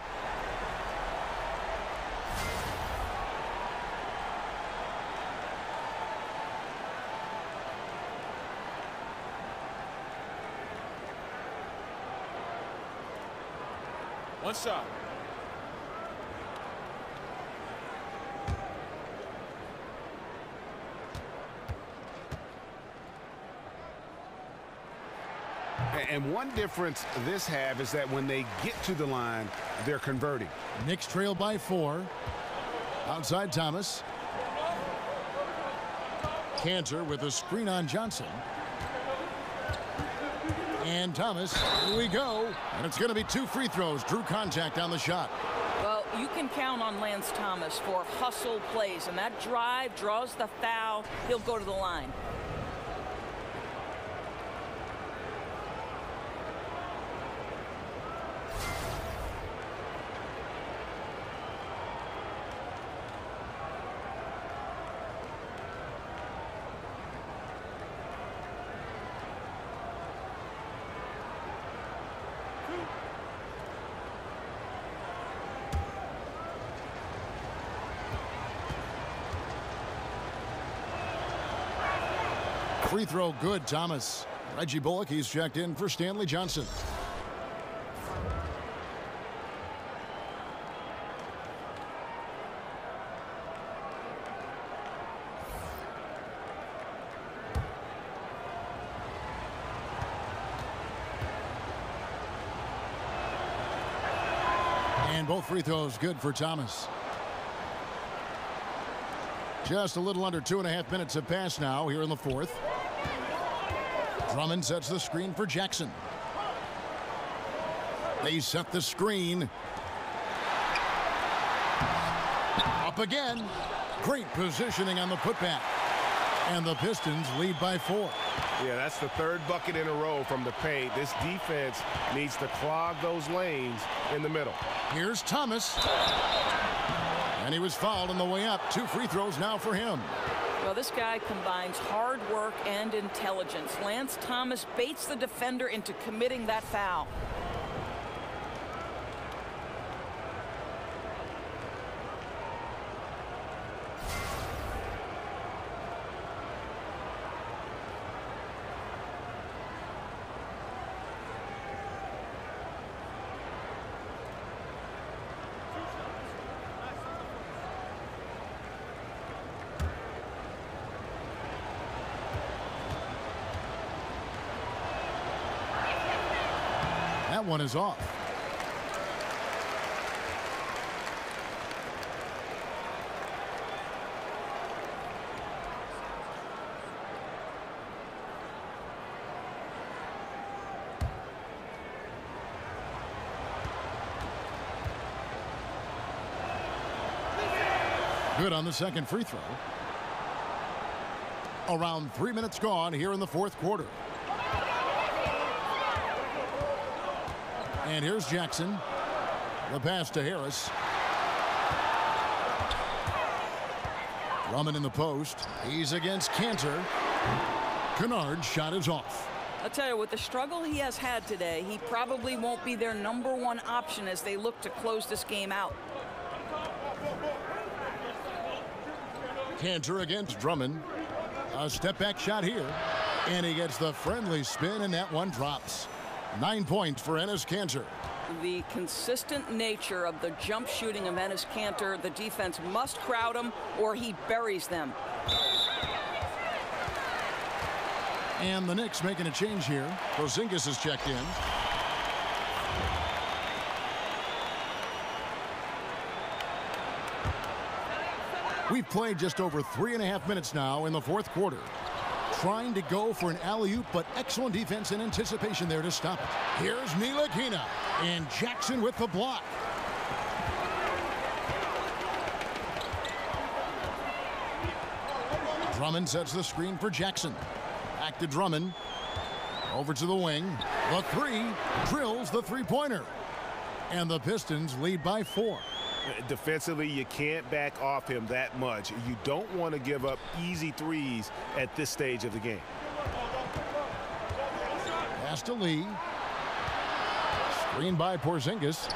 One shot. And one difference this half is that when they get to the line, they're converting. Knicks trail by 4. Outside Thomas. Kanter with a screen on Johnson. And Thomas, here we go. And it's going to be 2 free throws. Drew contact on the shot. Well, you can count on Lance Thomas for hustle plays, and that drive draws the foul. He'll go to the line. Free throw good, Thomas. Reggie Bullock, he's checked in for Stanley Johnson. And both free throws good for Thomas. Just a little under 2.5 minutes have passed now here in the fourth. Drummond sets the screen for Jackson. They set the screen. Up again. Great positioning on the putback. And the Pistons lead by 4. Yeah, that's the third bucket in a row from the paint. This defense needs to clog those lanes in the middle. Here's Thomas. And he was fouled on the way up. 2 free throws now for him. Well, this guy combines hard work and intelligence. Lance Thomas baits the defender into committing that foul. That one is off. Good on the second free throw. Around 3 minutes gone here in the fourth quarter. And here's Jackson. The pass to Harris. Drummond in the post. He's against Cantor. Kennard's shot is off. I'll tell you, with the struggle he has had today, he probably won't be their #1 option as they look to close this game out. Cantor against Drummond. A step back shot here. And he gets the friendly spin, and that one drops. 9 points for Enes Kanter. The consistent nature of the jump shooting of Enes Kanter, the defense must crowd him or he buries them. And the Knicks making a change here. Porzingis is checked in. We've played just over 3.5 minutes now in the fourth quarter. Trying to go for an alley-oop, but excellent defense and anticipation there to stop it. Here's Ntilikina, and Jackson with the block. Drummond sets the screen for Jackson. Back to Drummond. Over to the wing. The three drills the three-pointer. And the Pistons lead by 4. Defensively, you can't back off him that much. You don't want to give up easy threes at this stage of the game. Pass to Lee. Screen by Porzingis.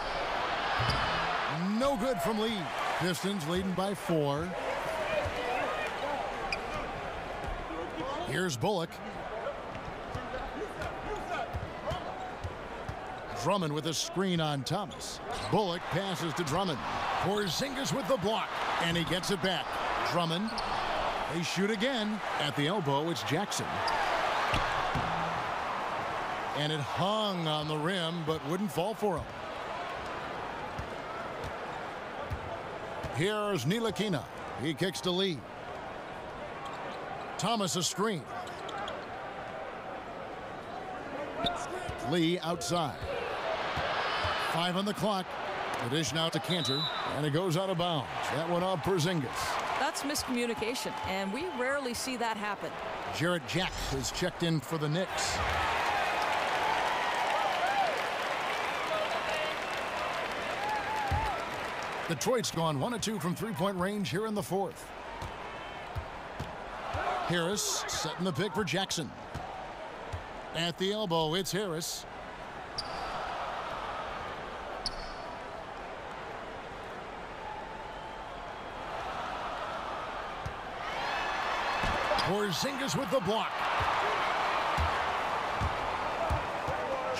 No good from Lee. Pistons leading by 4. Here's Bullock. Drummond with a screen on Thomas. Bullock passes to Drummond. Porzingis with the block, and he gets it back. Drummond. They shoot again. At the elbow, it's Jackson. And it hung on the rim, but wouldn't fall for him. Here's Ntilikina. He kicks to Lee. Thomas a screen. Lee outside. 5 on the clock. The dish now to Cantor, and it goes out of bounds. That one off Porzingis. That's miscommunication, and we rarely see that happen. Jarrett Jack is checked in for the Knicks. Detroit's gone 1 of 2 from three-point range here in the fourth. Harris setting the pick for Jackson. At the elbow, it's Harris. Porzingis with the block.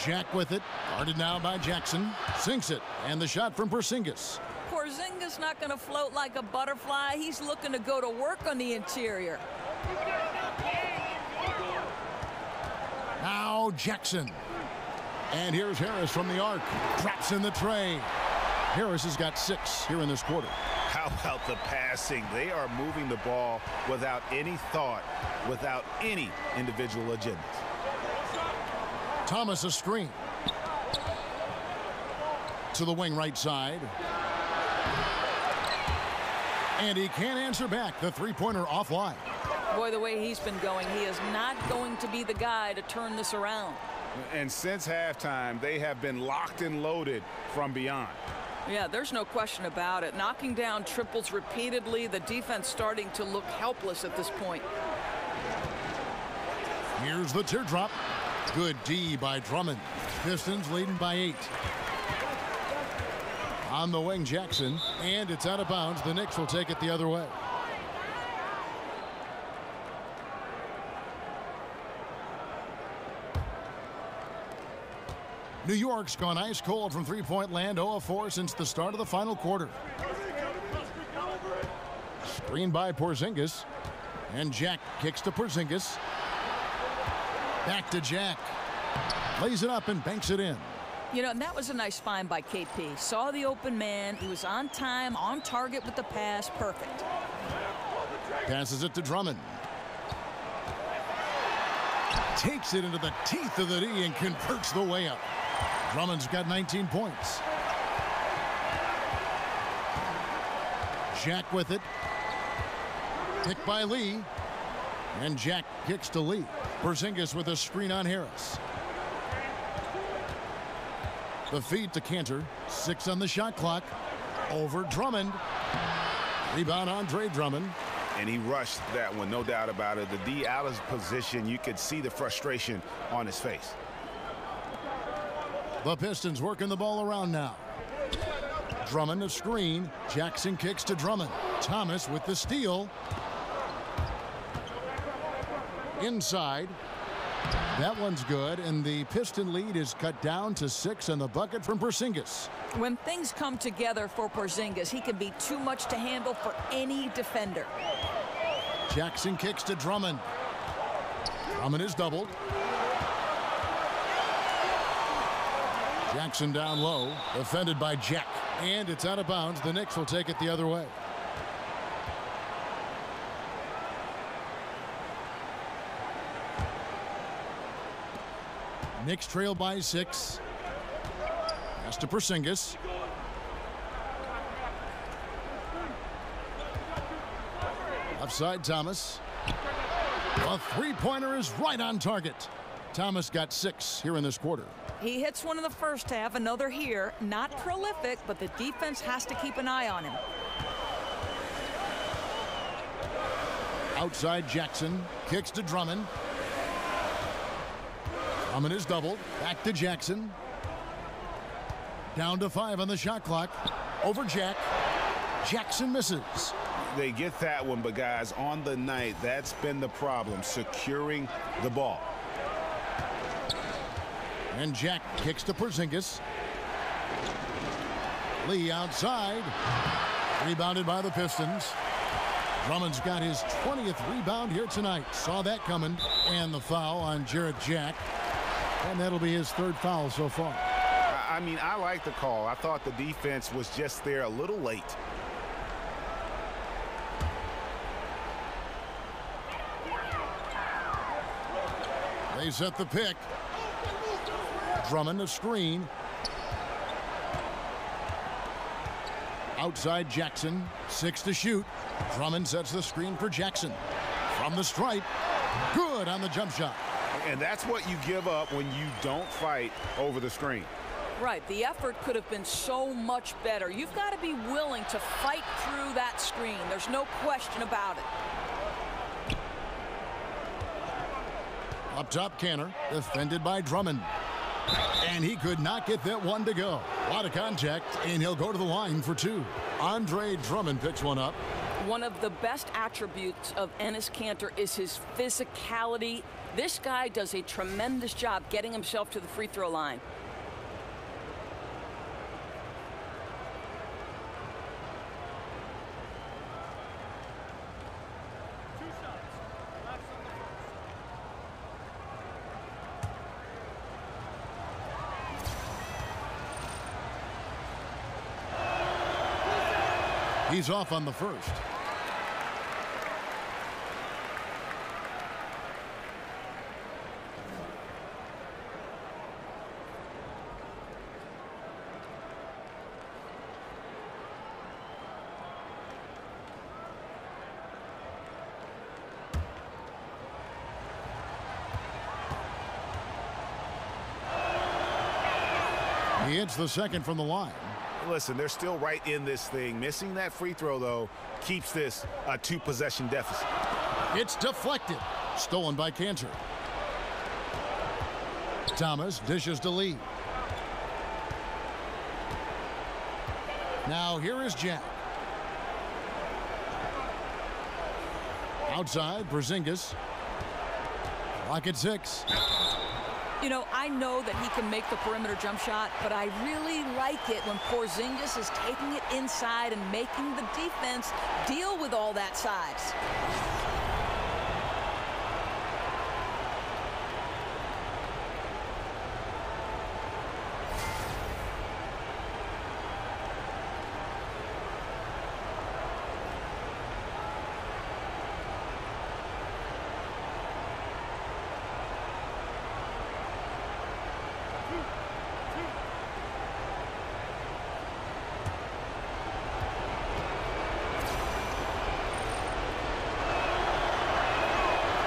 Jack with it. Guarded now by Jackson. Sinks it. And the shot from Porzingis. Porzingis not going to float like a butterfly. He's looking to go to work on the interior. Now Jackson. And here's Harris from the arc. Drops in the tray. Harris has got 6 here in this quarter. How about the passing? They are moving the ball without any thought, without any individual agendas. Thomas a screen. To the wing right side. And he can't answer back. The three-pointer offline. Boy, the way he's been going, he is not going to be the guy to turn this around. And since halftime, they have been locked and loaded from beyond. Yeah, there's no question about it. Knocking down triples repeatedly, the defense starting to look helpless at this point. Here's the teardrop. Good D by Drummond. Pistons leading by 8. On the wing, Jackson, and it's out of bounds. The Knicks will take it the other way. New York's gone ice cold from three-point land, 0 of 4 since the start of the final quarter. Screen by Porzingis, and Jack kicks to Porzingis. Back to Jack. Lays it up and banks it in. You know, and that was a nice find by KP. Saw the open man. He was on time, on target with the pass. Perfect. Passes it to Drummond. Takes it into the teeth of the D and converts the way up. Drummond's got 19 points. Jack with it. Picked by Lee. And Jack kicks to Lee. Porzingis with a screen on Harris. The feed to Cantor. 6 on the shot clock. Over Drummond. Rebound Andre Drummond. And he rushed that one, no doubt about it. The D out of position, you could see the frustration on his face. The Pistons working the ball around now. Drummond a screen. Jackson kicks to Drummond. Thomas with the steal. Inside. That one's good, and the Piston lead is cut down to 6 on the bucket from Porzingis. When things come together for Porzingis, he can be too much to handle for any defender. Jackson kicks to Drummond. Drummond is doubled. Jackson down low, defended by Jack, and it's out of bounds. The Knicks will take it the other way. Knicks trail by 6. Pass to Porzingis. Offside Thomas. A three-pointer is right on target. Thomas got 6 here in this quarter. He hits one in the first half, another here. Not prolific, but the defense has to keep an eye on him. Outside Jackson. Kicks to Drummond. Drummond is doubled. Back to Jackson. Down to 5 on the shot clock. Over Jack. Jackson misses. They get that one, but guys, on the night, that's been the problem, securing the ball. And Jack kicks to Porzingis. Lee outside. Rebounded by the Pistons. Drummond's got his 20th rebound here tonight. Saw that coming. And the foul on Jarrett Jack. And that'll be his 3rd foul so far. I mean, I like the call. I thought the defense was just there a little late. They set the pick. Drummond a screen. Outside Jackson. 6 to shoot. Drummond sets the screen for Jackson. From the stripe. Good on the jump shot. And that's what you give up when you don't fight over the screen. Right. The effort could have been so much better. You've got to be willing to fight through that screen. There's no question about it. Up top, Cantor. Defended by Drummond. And he could not get that one to go. A lot of contact, and he'll go to the line for 2. Andre Drummond picks one up. One of the best attributes of Enes Kanter is his physicality. This guy does a tremendous job getting himself to the free throw line. He's off on the first. He hits the second from the line. Listen, they're still right in this thing. Missing that free throw, though, keeps this a 2-possession deficit. It's deflected. Stolen by Kanter. Thomas dishes to Lee. Now here is Jack. Outside, Porzingis. Clock at 6. You know, I know that he can make the perimeter jump shot, but I really like it when Porzingis is taking it inside and making the defense deal with all that size.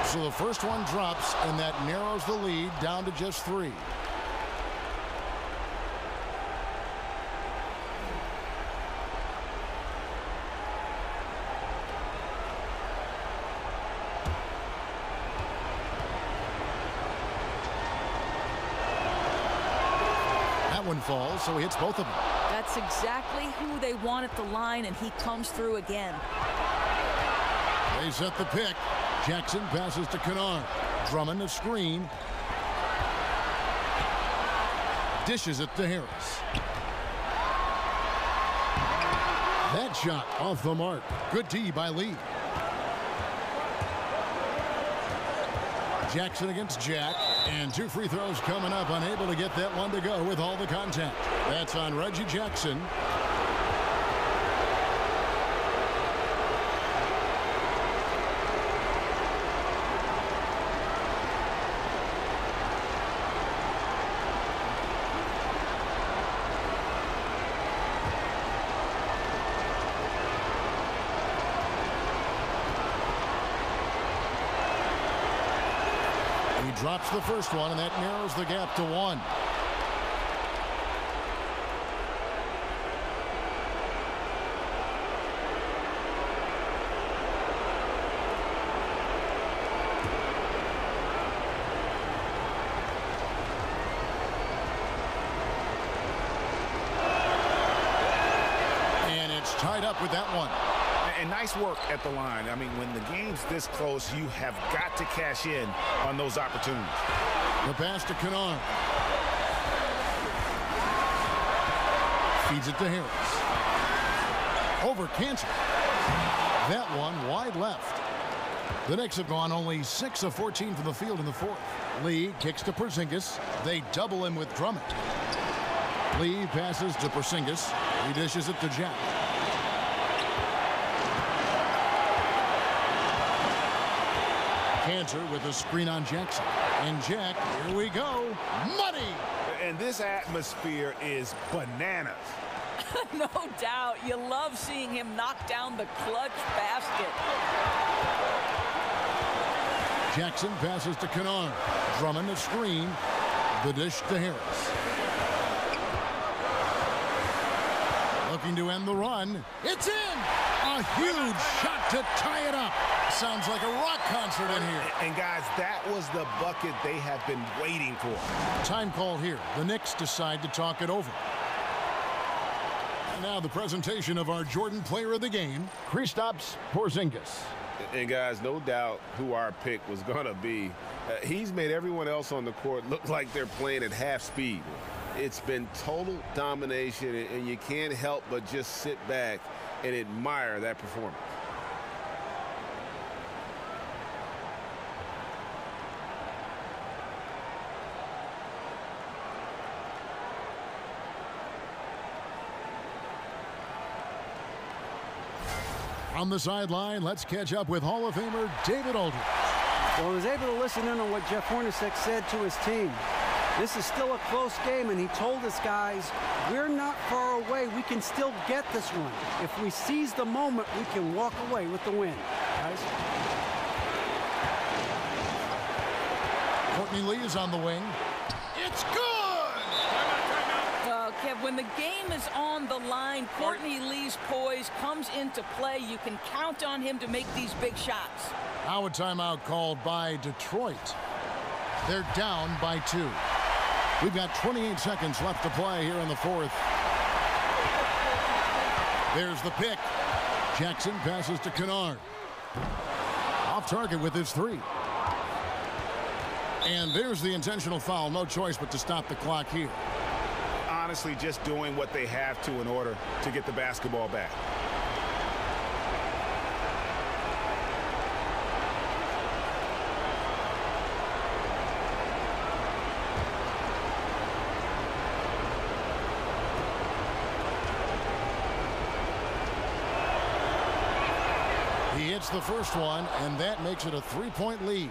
So the first one drops, and that narrows the lead down to just 3. That one falls, so he hits both of them. That's exactly who they want at the line, and he comes through again. They set the pick. Jackson passes to Kennard. Drummond a screen. Dishes it to Harris. That shot off the mark. Good D by Lee. Jackson against Jack. And 2 free throws coming up. Unable to get that one to go with all the contact. That's on Reggie Jackson. Drops the first one, and that narrows the gap to 1. And it's tied up with that one. And nice work at the line. I mean, when the game's this close, you have got to cash in on those opportunities. The pass to Kennard. Feeds it to Harris. Over Kanter. That one wide left. The Knicks have gone only 6 of 14 from the field in the 4th. Lee kicks to Porzingis. They double him with Drummond. Lee passes to Porzingis. He dishes it to Jack. Kanter with a screen on Jackson. And Jack, here we go. Money! And this atmosphere is bananas. No doubt. You love seeing him knock down the clutch basket. Jackson passes to Kennard. Drummond a screen. The dish to Harris. Looking to end the run. It's in! A huge shot to tie it up. Sounds like a rock concert in here. And guys, that was the bucket they have been waiting for. Time call here. The Knicks decide to talk it over. And now the presentation of our Jordan Player of the Game, Kristaps Porzingis. And guys, no doubt who our pick was going to be. He's made everyone else on the court look like they're playing at half speed. It's been total domination, and you can't help but just sit back and admire that performance. On the sideline, let's catch up with Hall of Famer David Aldridge. Well, I was able to listen in on what Jeff Hornacek said to his team. This is still a close game, and he told us guys, we're not far away. We can still get this one. If we seize the moment, we can walk away with the win. Guys. Courtney Lee is on the wing. It's good! Kev, when the game is on the line, Courtney Lee's poise comes into play. You can count on him to make these big shots. Now a timeout called by Detroit. They're down by 2. We've got 28 seconds left to play here in the fourth. There's the pick. Jackson passes to Kennard. Off target with his 3. And there's the intentional foul. No choice but to stop the clock here. Honestly, just doing what they have to in order to get the basketball back. He hits the first one, and that makes it a 3-point lead.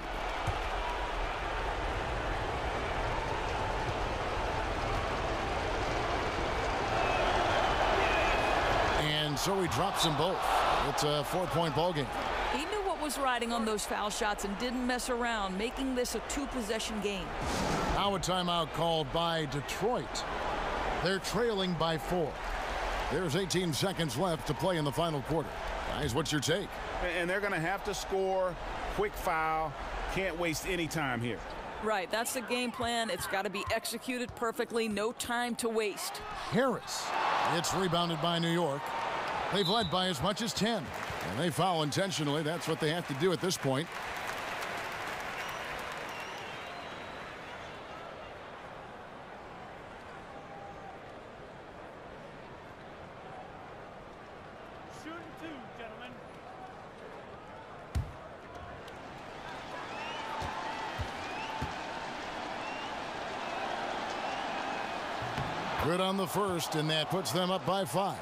So he drops them both. It's a 4-point ball game. He knew what was riding on those foul shots and didn't mess around, making this a 2-possession game. Now a timeout called by Detroit. They're trailing by 4. There's 18 seconds left to play in the final quarter. Guys, what's your take? And they're going to have to score. Quick foul. Can't waste any time here. Right, that's the game plan. It's got to be executed perfectly. No time to waste. Harris. It's rebounded by New York. They've led by as much as 10, and they foul intentionally. That's what they have to do at this point. Shooting 2, gentlemen. Good on the first, and that puts them up by 5.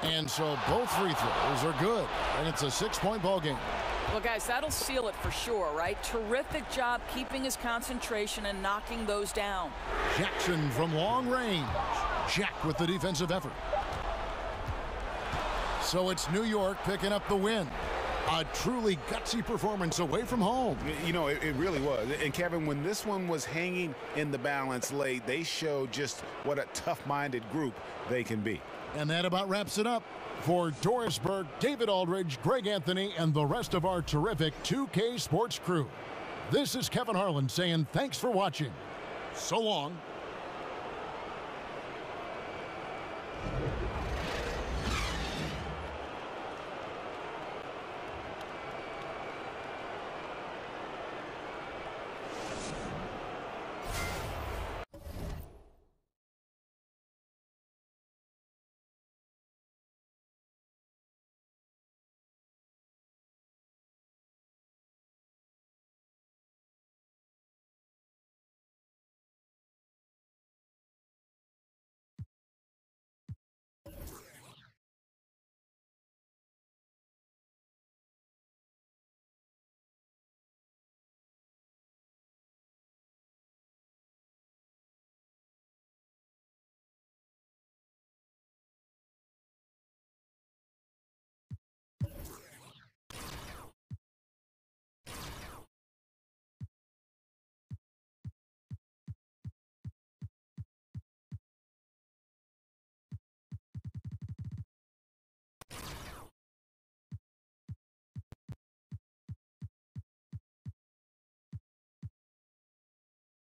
And so both free throws are good, and it's a 6-point ball game. Well, guys, that'll seal it for sure, right? Terrific job keeping his concentration and knocking those down. Jackson from long range. Jack with the defensive effort. So it's New York picking up the win. A truly gutsy performance away from home. You know, it really was. And, Kevin, when this one was hanging in the balance late, they showed just what a tough-minded group they can be. And that about wraps it up. For Doris Burke, David Aldridge, Greg Anthony, and the rest of our terrific 2K Sports crew, this is Kevin Harlan saying thanks for watching. So long.